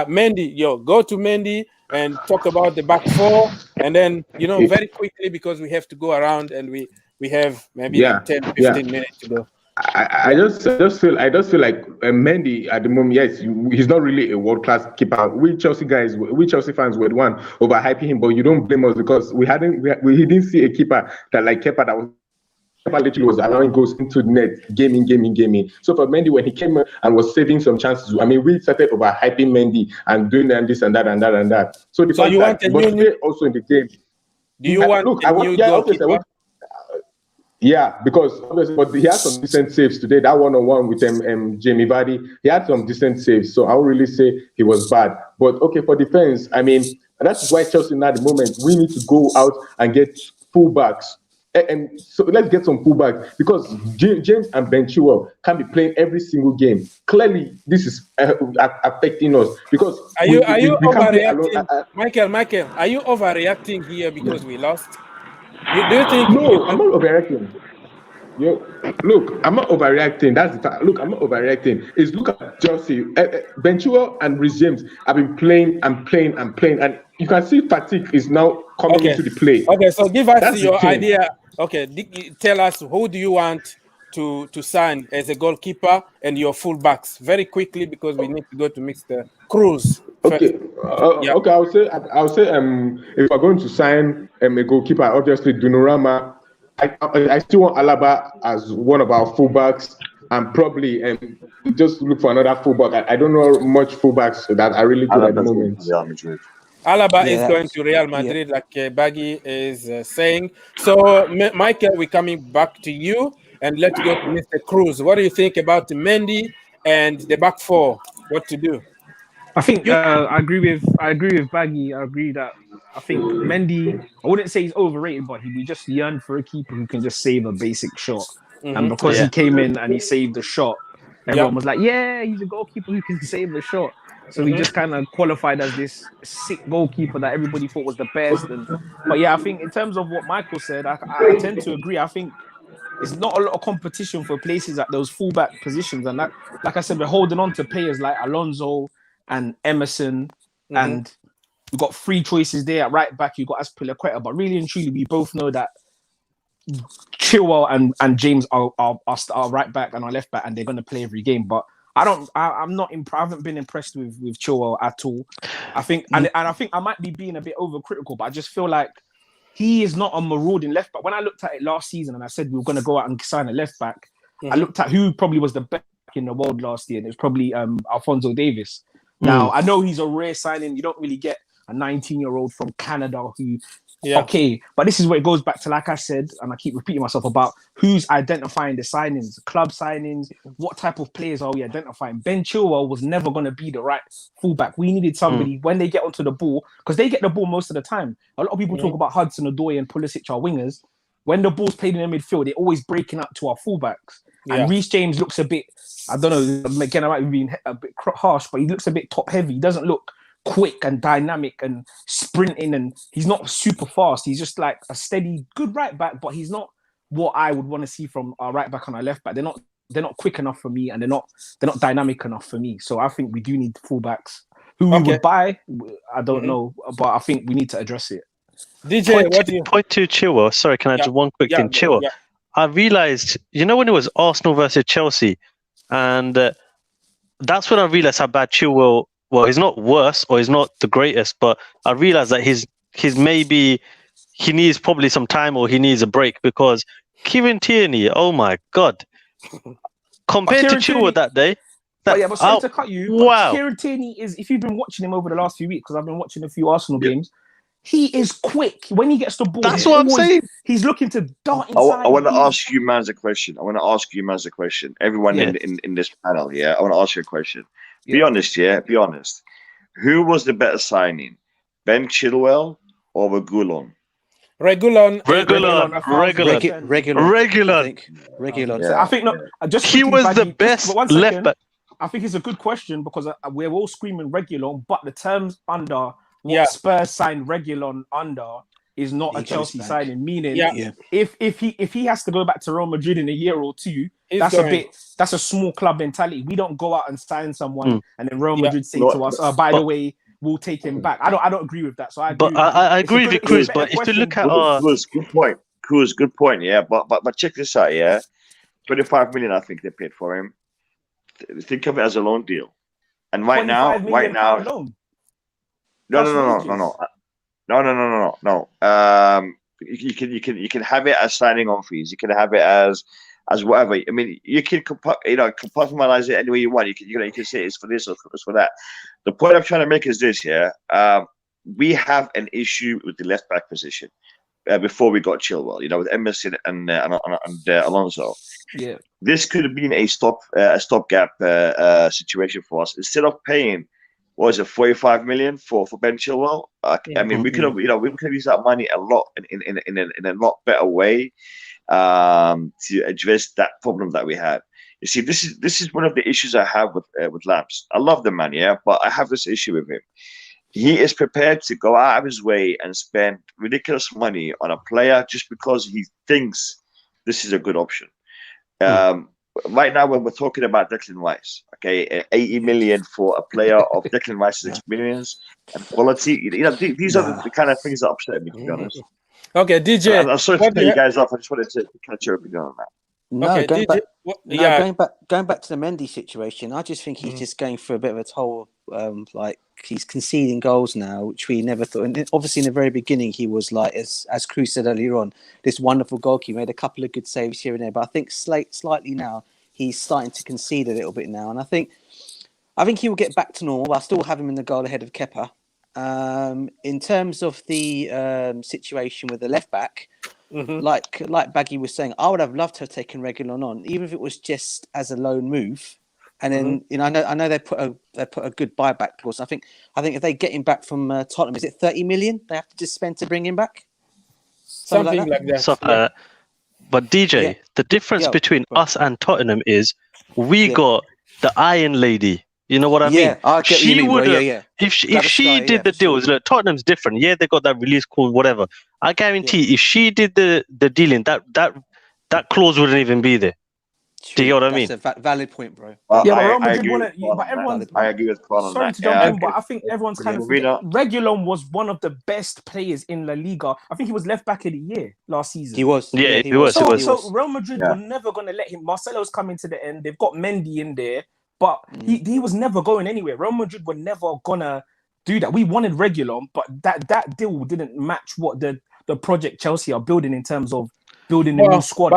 Mendy, go to Mendy and talk about the back 4, and then very quickly, because we have to go around and we have maybe 10-15 minutes to go. I just feel like Mendy at the moment, yes, he's not really a world-class keeper. We Chelsea fans were the one overhyping him, but you don't blame us because we didn't see a keeper that like Kepa that was literally was allowing goals into the net, gaming. So for Mendy, when he came and was saving some chances, I mean, we started overhyping Mendy and doing this and that. So the fact you want that he was also in the game. Do you want a new goalkeeper? Yeah, because obviously, but he had some decent saves today. That one-on-one with Jamie Vardy, he had some decent saves. So I would really say he was bad. But okay, for defense, I mean, that's why Chelsea now at the moment, we need to go out and get fullbacks. And so let's get some fullbacks because James and Ben Chilwell can be playing every single game. Clearly, this is affecting us because are you overreacting, Michael? Are you overreacting here because we lost? Do you think? No, I'm not overreacting. Look, I'm not overreacting. That's the fact. Look, I'm not overreacting. Is look at Chelsea. Ben Chilwell and Reece James have been playing and playing and playing, and you can see fatigue is now coming into the play. Okay, so give us That's the your thing. idea. Okay, tell us who do you want to sign as a goalkeeper and your fullbacks very quickly because we need to go to Mr. Cruz. Okay, okay. I'll say. If we're going to sign a goalkeeper, obviously Donnarumma. I still want Alaba as one of our fullbacks, and probably just look for another fullback. I don't know much fullbacks that are really good at the moment. Real Madrid. Alaba is going to Real Madrid, like Baggy is saying. So, Michael, we're coming back to you, and let's go to Mr. Cruz. What do you think about Mendy and the back four? What to do? I think I agree with Baggy. I agree that I think Mendy, I wouldn't say he's overrated, but we just yearn for a keeper who can just save a basic shot. And because he came in and he saved the shot, everyone was like, yeah, he's a goalkeeper who can save the shot. So he just kind of qualified as this sick goalkeeper that everybody thought was the best. But yeah, I think in terms of what Michael said, I tend to agree. I think it's not a lot of competition for places at those fullback positions. And that, like I said, we're holding on to players like Alonso and Emerson, and we've got 3 choices there at right back. You've got Azpilicueta, but really and truly, we both know that Chilwell and James are right back and our left back, and they're going to play every game. But I haven't been impressed with Chilwell at all. I think, and I think I might be being a bit overcritical, but I just feel like he is not a marauding left back. When I looked at it last season and I said we were going to go out and sign a left back, I looked at who probably was the best in the world last year, and it was probably Alphonso Davies. Now, I know he's a rare signing. You don't really get a 19-year-old from Canada who, okay, but this is where it goes back to, like I said, and I keep repeating myself about who's identifying the signings, club signings, what type of players are we identifying? Ben Chilwell was never going to be the right fullback. We needed somebody when they get onto the ball, because they get the ball most of the time. A lot of people talk about Hudson-Odoi and Pulisic, our wingers. When the ball's played in the midfield, they're always breaking up to our fullbacks. And Reece James looks a bit, I don't know, again, I might be being a bit harsh, but he looks a bit top heavy. He doesn't look quick and dynamic and sprinting, and he's not super fast. He's just like a steady, good right back, but he's not what I would want to see from our right back and our left back. They're not quick enough for me, and they're not dynamic enough for me. So I think we do need fullbacks. Who we would buy, I don't know, but I think we need to address it. DJ, point to Chilwell. Sorry, can I just one quick thing? Chilwell. I realized, when it was Arsenal versus Chelsea, and that's when I realized how bad Chilwell. Well, he's not worse or he's not the greatest, but I realized that he's maybe he needs probably some time or he needs a break, because Kieran Tierney, oh my God, compared to Chilwell that day. But sorry to cut you. Wow, Kieran Tierney is, if you've been watching him over the last few weeks, because I've been watching a few Arsenal games. He is quick when he gets the ball. That's what I'm saying. He's looking to dart inside. I want to ask you, man, a question. Everyone in this panel, I want to ask you a question. Be honest, Be honest. Who was the better signing, Ben Chilwell or Reguilon? Reguilon. I think he was the best left back. I think it's a good question, because we're all screaming Reguilon, but the terms under what Spurs signed Reguilon under is not a Chelsea signing. Meaning, if he has to go back to Real Madrid in a year or two, that's a small club mentality. We don't go out and sign someone and then Real Madrid say to us, by the way, we'll take him back. I don't agree with that. So I agree with Cruz. But if you look at Cruz, good point. Yeah, but check this out. Yeah, 25 million I think they paid for him. Think of it as a loan deal. And right now. No. You can have it as signing on fees. You can have it as whatever. I mean, you can compartmentalize it any way you want. You can say it's for this or it's for that. The point I'm trying to make is this: we have an issue with the left back position before we got Chilwell. With Emerson and Alonso. Yeah, this could have been a stopgap situation for us. Instead of paying, what was it, 45 million for Ben Chilwell? I mean, we could have used that money a lot in a lot better way to address that problem that we had. You see, this is one of the issues I have with Lamps. I love the man, but I have this issue with him. he is prepared to go out of his way and spend ridiculous money on a player just because he thinks this is a good option. Right now, when we're talking about Declan Rice, okay, 80 million for a player of Declan Rice's experience and quality, these are the kind of things that upset me, to be honest. Okay, DJ. I'm sorry to cut you guys off. I just wanted to catch your opinion on that. No, Okay, going DJ, back, going back to the Mendy situation. I just think he's just going through a bit of a toll. Like he's conceding goals now, which we never thought. And obviously, in the very beginning, he was like, as Cruz said earlier on, this wonderful goalkeeper. Made a couple of good saves here and there, but I think slightly now he's starting to concede a little bit now, and I think he will get back to normal. I still have him in the goal ahead of Kepa. In terms of the situation with the left back. Like Baggy was saying, I would have loved to have taken Reguilon on, even if it was just as a loan move. And then I know they put a good buyback clause. I think if they get him back from Tottenham, is it 30 million they have to just spend to bring him back? Something like that. So, but DJ, the difference between us and Tottenham is we got the Iron Lady. You know what I mean? She would have, if she did the deals. Look, Tottenham's different. Yeah, they got that release clause, whatever. I guarantee, if she did the dealing, that clause wouldn't even be there. Do you get what I mean? That's a valid point, bro. But Real Madrid want to. But everyone, I agree with Paul on sorry that. to jump in, but I think everyone's kind of Reguilon was one of the best players in La Liga. I think he was left back of the year last season. He was. Yeah, he was. So Real Madrid were never going to let him. Marcelo's coming to the end. They've got Mendy in there. But he was never going anywhere. Real Madrid were never gonna do that. We wanted Reguilon, but that deal didn't match what the project Chelsea are building in terms of building a new squad.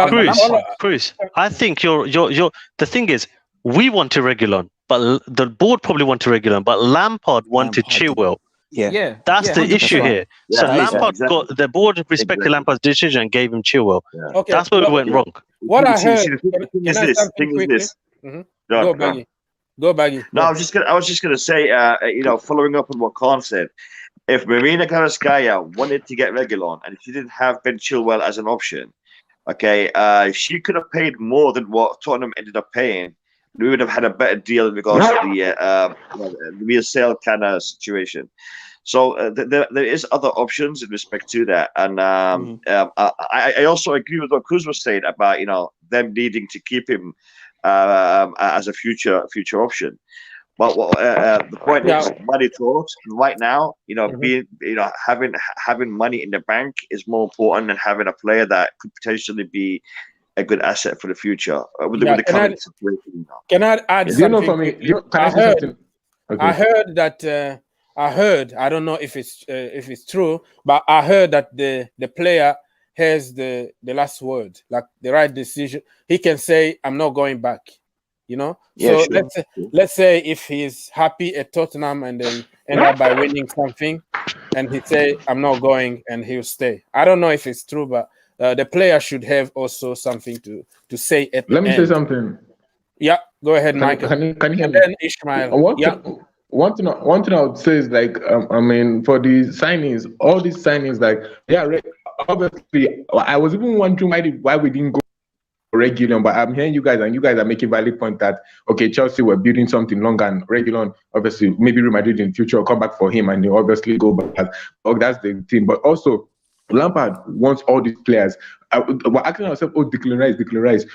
Cruz, I think you're the thing is, we wanted Reguilon, but the board probably wanted Reguilon, but Lampard wanted Chilwell. Yeah. That's the issue here. Yeah, so Lampard got the board respected Lampard's decision and gave him Chilwell. Yeah. Okay, that's where we went wrong. What I heard. Go, Baggy. No, I was just gonna say, following up on what Khan said, if Marina Kvaratskhelia wanted to get Reguilon and she didn't have Ben Chilwell as an option, she could have paid more than what Tottenham ended up paying. We would have had a better deal in regards to the real sale kind of situation. So there is other options in respect to that, and I also agree with what Cruz was saying about them needing to keep him as a future option. But the point is, money talks. And right now, having money in the bank is more important than having a player that could potentially be a good asset for the future with the current situation. Can I add something? I heard that. I don't know if it's true, but I heard that the player has the last word, like the right decision. He can say, "I'm not going back." Let's say if he's happy at Tottenham and then end up by winning something, and he say, "I'm not going," and he'll stay. I don't know if it's true, but the player should have also something to say at the end. Let me say something. Yeah, go ahead, Michael. Can you hear and me? then Ishmael. One thing I would say is for the signings, all these signings, obviously, I was even wondering why we didn't go for Reguilon, but I'm hearing you guys, and you guys are making valid point that Chelsea were building something long, and Reguilon, obviously, maybe Real Madrid in the future will come back for him, and they obviously go back. That's the thing. But also, Lampard wants all these players. We're asking ourselves, Declan Rice.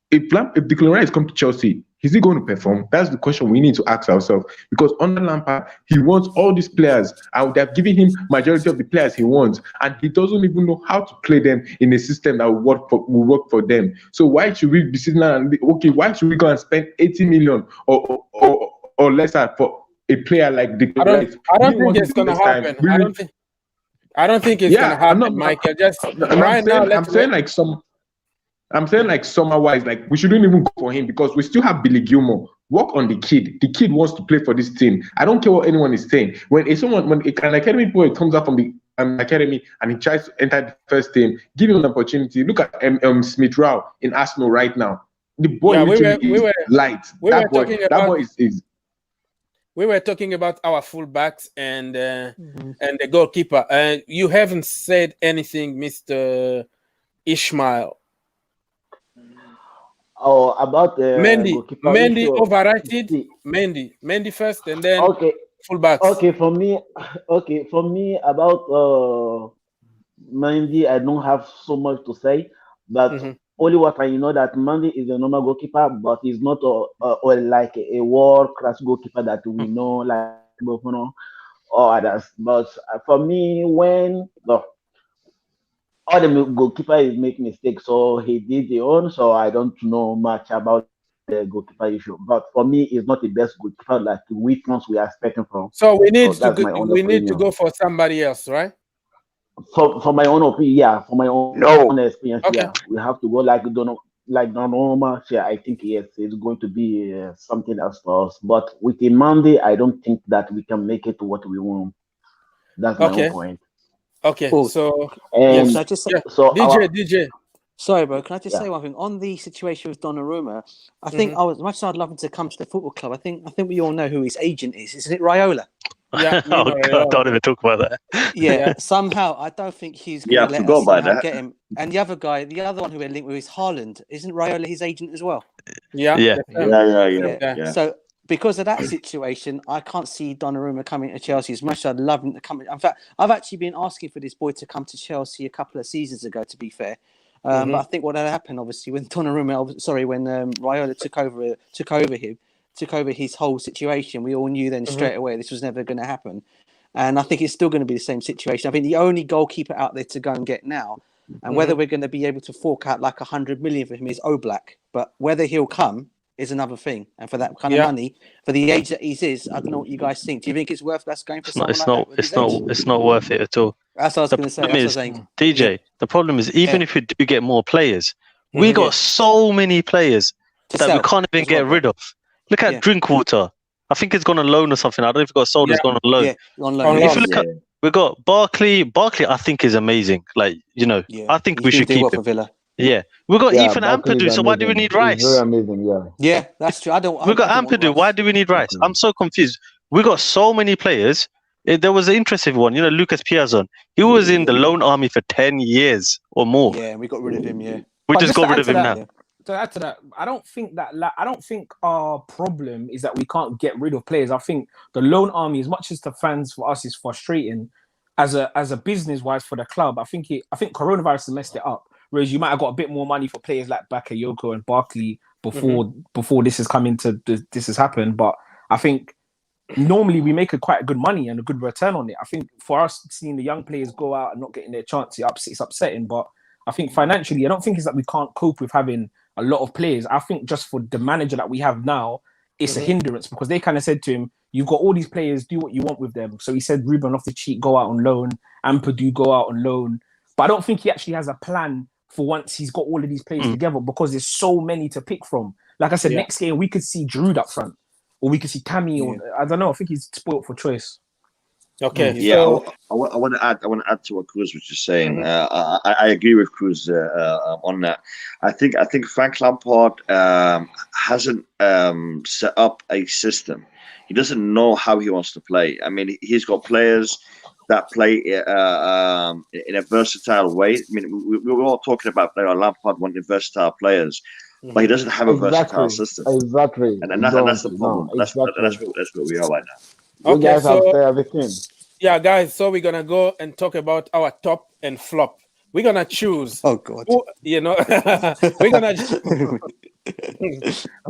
If Declan Rice comes to Chelsea, is he going to perform? That's the question we need to ask ourselves. Because under Lampard, he wants all these players, and they have given him majority of the players he wants, and he doesn't even know how to play them in a system that will work for them. So why should we be sitting there why should we go and spend 80 million or lesser for a player like Declan Rice? I don't think it's going to happen. I don't think it's going to happen, Michael. I'm saying summer-wise, we shouldn't even go for him because we still have Billy Gilmore. Work on the kid. The kid wants to play for this team. I don't care what anyone is saying. When an academy boy comes up from the academy and he tries to enter the first team, give him an opportunity. Look at Smith Rowe in Arsenal right now. The boy is light. That boy is. We were talking about our fullbacks and the goalkeeper. You haven't said anything, Mr. Ishmael. Oh, about the Mendy overrated. Mendy first, and then fullbacks. Okay, for me, about Mendy, I don't have so much to say, but Mm-hmm. only what I know that Mendy is a normal goalkeeper, but he's not like a world class goalkeeper that we know, like Buffon or others. But for me, when all the goalkeeper is make mistakes, so he did the own. So I don't know much about the goalkeeper issue. But for me, he's not the best goalkeeper like which ones we are expecting from. So we need So to that's go, my own we need to opinion. go for somebody else, right? For my own opinion, yeah, for my own No. experience, Okay. yeah, we have to go like Donnarumma. Yeah, I think yes, it's going to be something else for us. But with the Monday, I don't think that we can make it to what we want. That's my own Okay. point. Okay. Oh, So And can I just say, yeah, so DJ. sorry, bro, can I just yeah, say one thing on the situation with Donnarumma? I think Mm-hmm. I was much as I'd love him to come to the football club. I think we all know who his agent is. Isn't it Raiola? Yeah. Oh God, don't even talk about that. Yeah, Yeah. somehow I don't think he's Yeah, going I to let forgot us about somehow that. get him. And the other one who we're linked with is Haaland. Isn't Raiola his agent as well? Yeah. Yeah. the same. Yeah. So because of that situation, I can't see Donnarumma coming to Chelsea as much as I'd love him to come. In fact, I've actually been asking for this boy to come to Chelsea a couple of seasons ago, to be fair. But I think what had happened, obviously, when Raiola took over his whole situation, we all knew then straight away this was never going to happen. And I think it's still going to be the same situation. I think the only goalkeeper out there to go and get now, and whether we're going to be able to fork out like 100 million for him is Oblak. But whether he'll come is another thing. And for that kind of money, for the age that he is, I don't know what you guys think. Do you think it's worth us going for someone like that with his age? It's not worth it at all. That's what I was The going to say. problem That's what I is, was saying. DJ, the problem is even if we do get more players, we Yeah. got so many players To that we sell can't even as well, get rid of. Look at Drinkwater. I think it's gone on loan or something. I don't know if it got sold, it's gone on loan. Yeah, on On loan. If loan. you look at, we got Barkley. Barkley, I think is amazing. Like, I think we He's should doing keep well him. for Villa. Yeah, we got yeah, Ethan Barkley is Ampadu. So why do we amazing. need He's Rice? very amazing. Yeah. Yeah, that's true. We got Ampadu. Why do we need Rice? I'm so confused. We got so many players. There was an interesting one. Lucas Piazon. He was in the loan army for 10 years or more. Yeah, we got rid of him. Yeah, We But just got rid of him now. To add to that, I don't think our problem is that we can't get rid of players. I think the loan army, as much as the fans for us is frustrating, as a business wise for the club, I think coronavirus has messed it up. Whereas you might have got a bit more money for players like Bakayoko and Barkley before this has this has happened. But I think normally we make quite a good money and a good return on it. I think for us seeing the young players go out and not getting their chance, it's upsetting. But I think financially, I don't think it's that we can't cope with having a lot of players. I think just for the manager that we have now, it's a hindrance because they kind of said to him, "You've got all these players, do what you want with them." So he said, "Ruben Loftus-Cheek go out on loan, Ampadu go out on loan." But I don't think he actually has a plan for once he's got all of these players together because there's so many to pick from. Like I said, next game we could see Giroud up front, or we could see Tammy, or I don't know. I think he's spoilt for choice. Okay. Yeah, I want to add to what Cruz was just saying. I agree with Cruz on that. I think Frank Lampard hasn't set up a system. He doesn't know how he wants to play. I mean, he's got players that play in a versatile way. I mean, we were all talking about Lampard wanting versatile players, but he doesn't have a versatile system. Exactly. And that's the problem. That's where we are right now. You guys have to say everything. Yeah, guys. So we're gonna go and talk about our top and flop. We're gonna choose. Oh God. We're gonna.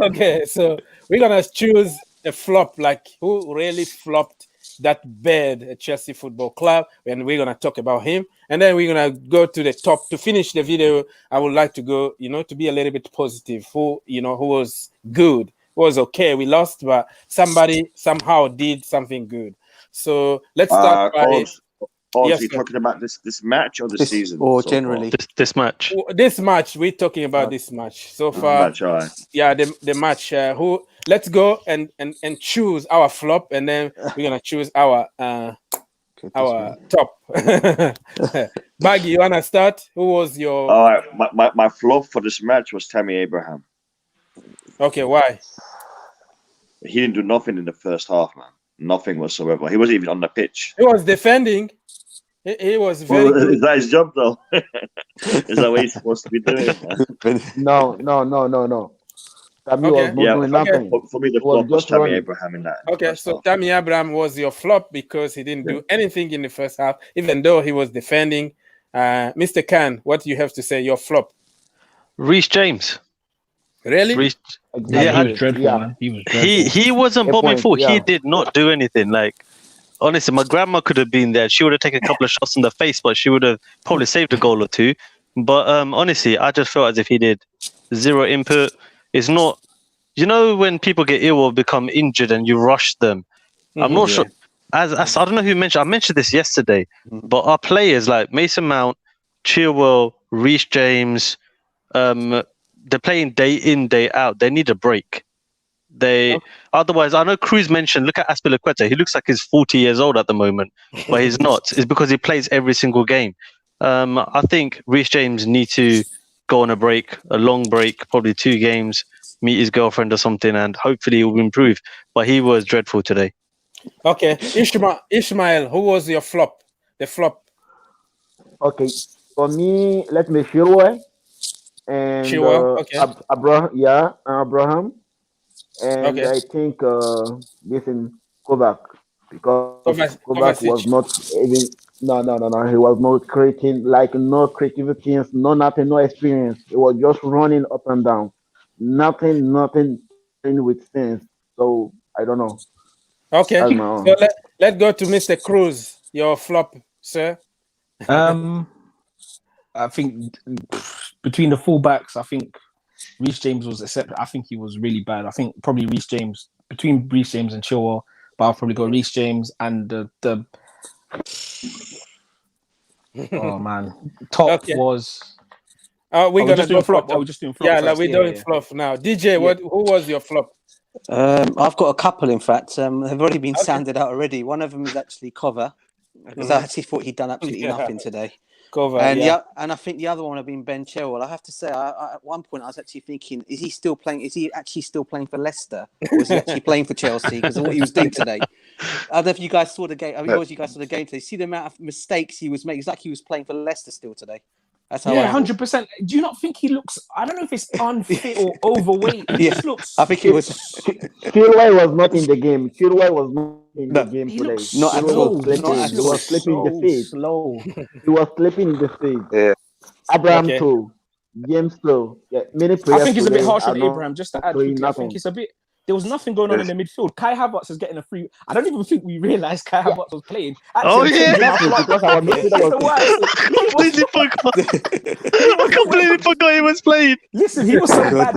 Okay, so we're gonna choose a flop, like who really flopped that bad at Chelsea Football Club, and we're gonna talk about him, and then we're gonna go to the top to finish the video. I would like to go, to be a little bit positive. Who was good, who was okay. We lost, but somebody somehow did something good. So let's start by. Yes, are you talking about this match or this season? Or generally this match? This match, we're talking about this match so far. Match, all right. Yeah, the match. Let's go and choose our flop, and then we're gonna choose our top. Baggy, you wanna start? Who was your? All right, my flop for this match was Tammy Abraham. Okay, why? He didn't do nothing in the first half, man. Nothing whatsoever. He wasn't even on the pitch. He was defending. He was very good. Is that his job, though? Is that what he's supposed to be doing? No. Tammy was not doing nothing. For me, the He was flop was just Tammy running. Abraham in that. Okay, so Tammy Abraham was your flop because he didn't do anything in the first half, even though he was defending. Mr. Khan, what do you have to say? Your flop? Reece James. Really? Yeah, he was dreadful, man. He was dreadful. He wasn't bombing full. yeah. He did not do anything. Like, honestly, my grandma could have been there. She would have taken a couple of shots in the face, but she would have probably saved a goal or two. But honestly, I just felt as if he did zero input. It's not, you know, when people get ill or become injured and you rush them. I'm not sure. As I don't know who mentioned. I mentioned this yesterday, but our players like Mason Mount, Chilwell, Reece James, they're playing day in, day out. They need a break. Otherwise, I know Cruz mentioned, look at Aspilicueta. He looks like he's 40 years old at the moment, but he's not. It's because he plays every single game. I think Reece James needs to go on a break, a long break, probably 2 games, meet his girlfriend or something, and hopefully he will improve. But he was dreadful today. Okay, Ishmael, who was your flop? The flop. Okay, for me, let me Chilwell and Abraham, and I think listen Kovac, because Kovac was not even he was not creating, like, no creativity, no nothing, no experience. It was just running up and down, nothing with sense. So I don't know. Okay, so let's go to Mr. Cruz. Your flop, sir. I think between the fullbacks, I think Reece James was I think he was really bad. I think probably Reece James, between Reece James and Chilwell, but I'll probably go Reece James and the oh man, top was. We're just doing flop. We're just doing flop. Yeah, like we're doing flop now. DJ, who was your flop? I've got a couple, in fact. They've already been sounded out already. One of them is actually Cover, because I actually thought he'd done absolutely nothing today. Cover, and and I think the other one would have been Ben Chilwell. I have to say, at one point I was actually thinking, is he actually still playing for Leicester, or is he actually playing for Chelsea? Because of what he was doing today. I don't know if you guys saw the game. You guys saw the game today. See the amount of mistakes he was making. It's like he was playing for Leicester still today. That's how 100%. Do you not think he looks? I don't know if it's unfit or overweight. He just looks. I think it was. Chilwell was not in the game. Chilwell was not in the game today. Not at all. He was slipping in the face. Slow. He was slipping in the face. Yeah. Abraham too. James too. Yeah, many players. I think it's a bit harsh on Abraham. Just to add, I think it's a bit. There was nothing going on in the midfield. Kai Havertz is getting a free. I don't even think we realised Kai Havertz was playing. Actually, because our midfielder I completely forgot he was playing. Listen, he was so bad.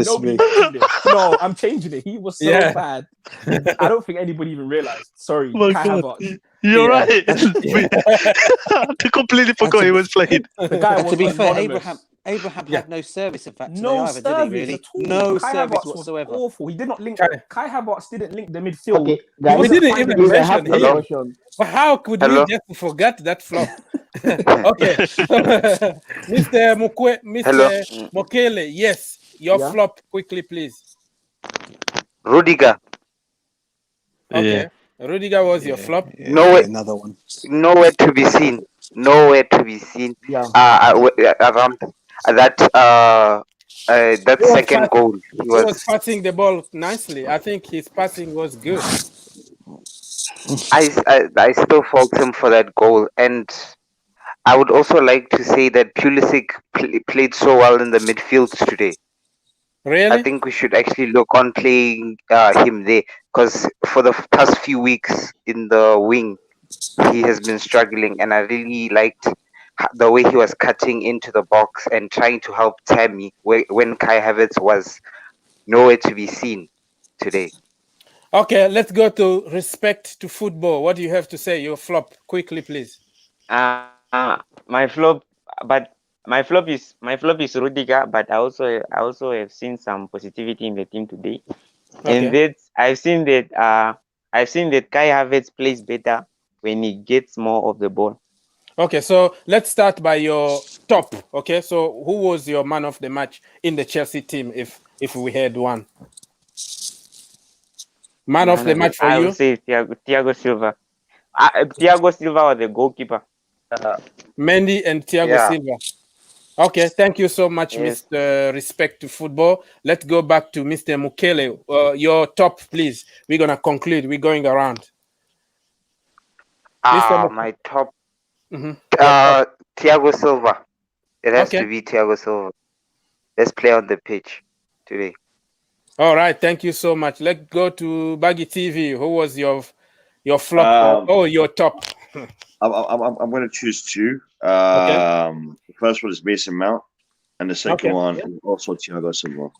No, I'm changing it. He was so bad. I don't think anybody even realised. Sorry, Kai Havertz. You're right. I completely forgot he was playing. The guy was, to be fair, Abraham had no service, in fact. No service, did he, really? At all. No Kai service Havertz whatsoever. Was awful. He did not link. Kai Havertz didn't link the midfield. Okay, guys, we didn't even mention him. But how could we just forget that flop? Okay, Mr. Mokele, yes, your flop quickly, please. Rudiger. Okay, Rudiger was your flop. Another one. Nowhere to be seen. Yeah. Around that second goal, he was passing the ball nicely. I think his passing was good. I still fault him for that goal, and I would also like to say that Pulisic played so well in the midfield today. Really? I think we should actually look on playing him there, because for the past few weeks in the wing, he has been struggling, and I really liked the way he was cutting into the box and trying to help Tammy when Kai Havertz was nowhere to be seen today. Okay, let's go to respect to football. What do you have to say? Your flop, quickly, please. My flop is Rudiger, but I also have seen some positivity in the team today. Okay. And that I've seen that Kai Havertz plays better when he gets more of the ball. Okay, so let's start by your top. Okay, so who was your man of the match in the Chelsea team, if we had one? Man of the match for you? I would say Thiago Silva. Thiago Silva was the goalkeeper. Mendy and Thiago Silva. Okay, thank you so much, Yes. Mr. Respect to Football. Let's go back to Mr. Mukele. Your top, please. We're gonna conclude. We're going around. Mr. My top. Mm-hmm. Thiago Silva. It has Okay. to be Thiago Silva. Let's play on the pitch today. All right, thank you so much. Let's go to Baggy TV. Who was your flop or your top? I'm going to choose two. Okay. The first one is Mason Mount, and the second Okay. one is also Thiago Silva.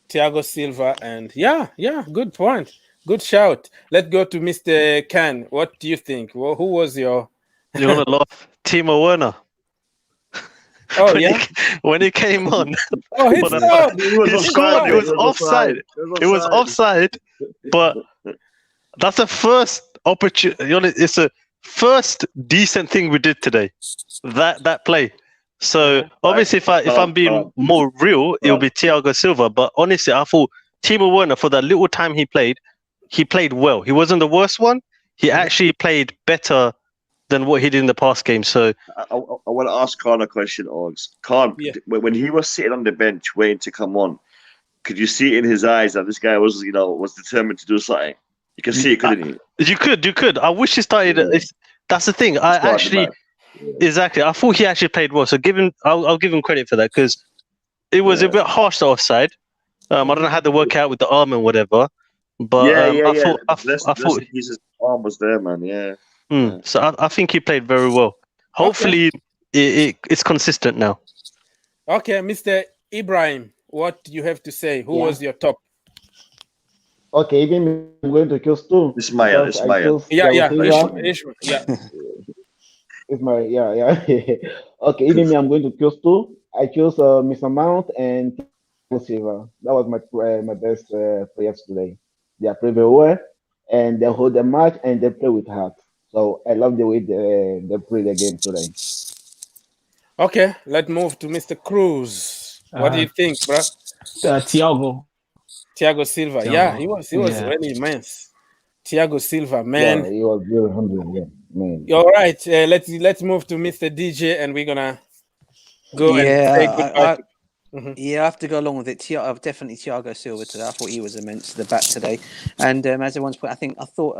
Thiago Silva, and yeah, good point. Good shout. Let's go to Mr. Khan. What do you think? Well, who was your? You want to laugh? Timo Werner. Oh yeah. When he came on. Oh, he scored. He scored. It was offside. It was offside. But that's the first opportunity. It's the first decent thing we did today. That play. So obviously, if I'm being more real, it'll be Thiago Silva. But honestly, I thought Timo Werner, for that little time he played well. He wasn't the worst one. He actually played better than what he did in the past game. So I want to ask Khan a question, Ogs. Khan, when he was sitting on the bench waiting to come on, could you see in his eyes that this guy was determined to do something? You can see it, couldn't you? You could. I wish he started. That's the thing. Exactly. I thought he actually played well. So I'll give him credit for that, because it was a bit harsh, the offside. I don't know how to work out with the arm and whatever. But I thought his arm was there, man. Yeah. So I think he played very well. Hopefully, it's consistent now. Okay, Mr. Ibrahim, what do you have to say? Who was your top? Okay, even I'm going to choose two. Ismail. Yeah. Ismail, yeah. Okay, even me, I'm going to choose two. I chose Mr. Mount and Thiago Silva. That was my best players today. They are play very well, and they hold the match and they play with heart. So I love the way they play the game today. Okay, let's move to Mr. Cruz. What do you think, bro? Thiago Silva. Thiago. Yeah, he was really immense. Thiago Silva, man. Yeah, he was very humble, man. All right, let's move to Mr. DJ, and we're gonna go and say goodbye. Yeah, I have to go along with it. Definitely Thiago Silva today. I thought he was immense to the back today. And as everyone's point, I thought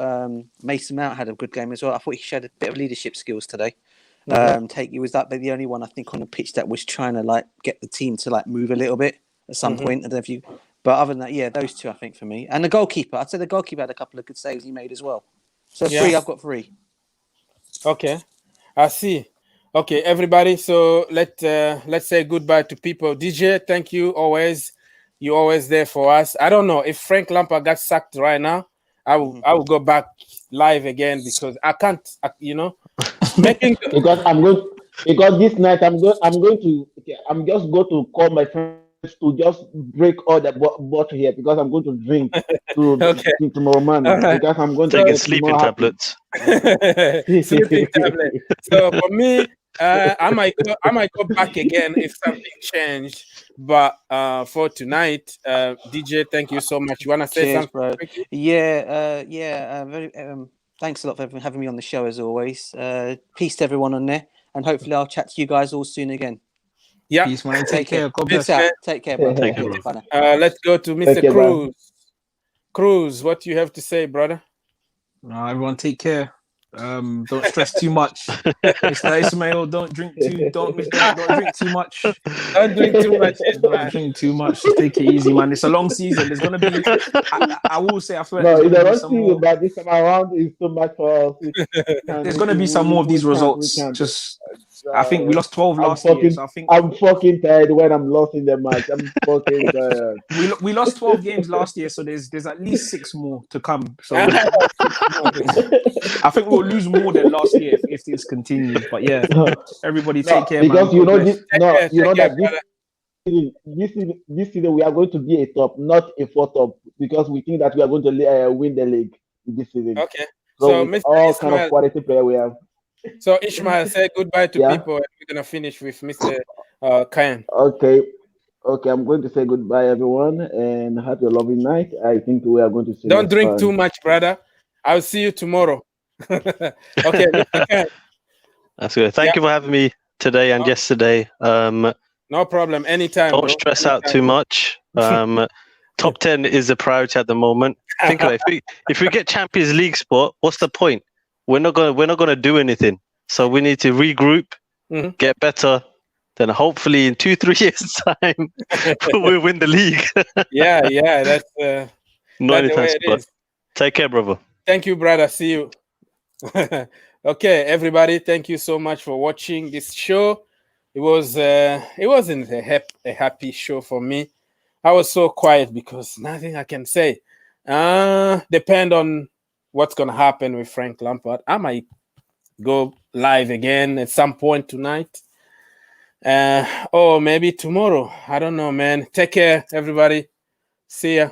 Mason Mount had a good game as well. I thought he showed a bit of leadership skills today. He was the only one I think on the pitch that was trying to get the team to move a little bit at some point. I don't know if you, but other than that, yeah, those two I think for me. And the goalkeeper, I'd say the goalkeeper had a couple of good saves he made as well. So three, I've got three. Okay, I see. Okay, everybody. So let's say goodbye to people. DJ, thank you always. You're always there for us. I don't know if Frank Lampard got sacked right now. I will go back live again because I can't. Because this night I'm just going to call my friends to just break all the bottle here because I'm going to drink tomorrow morning because I'm going to take sleeping tablets. Sleeping tablet. So for me, I might go back again if something changed. But for tonight, DJ, thank you so much. You wanna say something? Bro. Very. Thanks a lot for having me on the show as always. Peace to everyone on there, and hopefully I'll chat to you guys all soon again. Yeah. Peace, man. Take care. God bless. bless. Take care, bro. Thank you, bro. Let's go to Mr. Cruz. Cruz, what do you have to say, brother? Everyone, take care. Don't stress too much. Mr. Ismail, don't drink too much. Don't drink too much. Don't drink too much. Just take it easy, man. It's a long season. There's gonna be. I will say, I feel like it's a long season, but this time around is too much for us. There's gonna be some more of these results. I think we lost 12 last year. So I'm fucking tired when I'm lost in the match. I'm fucking tired. We lost 12 games last year, so there's at least 6 more to come. So I think we'll lose more than last year if this continues. But yeah, everybody take care, because man. This season we are going to be a top, not a 4 top, because we think that we are going to win the league this season. Okay. So Mr. all kind of quality player we have. So Ishmael, say goodbye to people, and we're gonna finish with Mr. Khan. Okay, I'm going to say goodbye, everyone, and have a lovely night. I think we are going to see. Don't drink too much, brother. I'll see you tomorrow. Okay, Mr. Khan. That's good. Thank you for having me. today and yesterday. No problem. Anytime. Don't bro. stress Anytime. out too much. Top 10 is a priority at the moment. Think about it. If we get Champions League spot, what's the point? We're not gonna do anything. So we need to regroup, get better. Then hopefully in 2-3 years' time we'll win the league. yeah. That's not the way it is. Take care, brother. Thank you, brother. See you. Okay, everybody. Thank you so much for watching this show. It wasn't a happy show for me. I was so quiet because nothing I can say. Depend on what's gonna happen with Frank Lampard. I might go live again at some point tonight. Or maybe tomorrow. I don't know, man. Take care, everybody. See ya.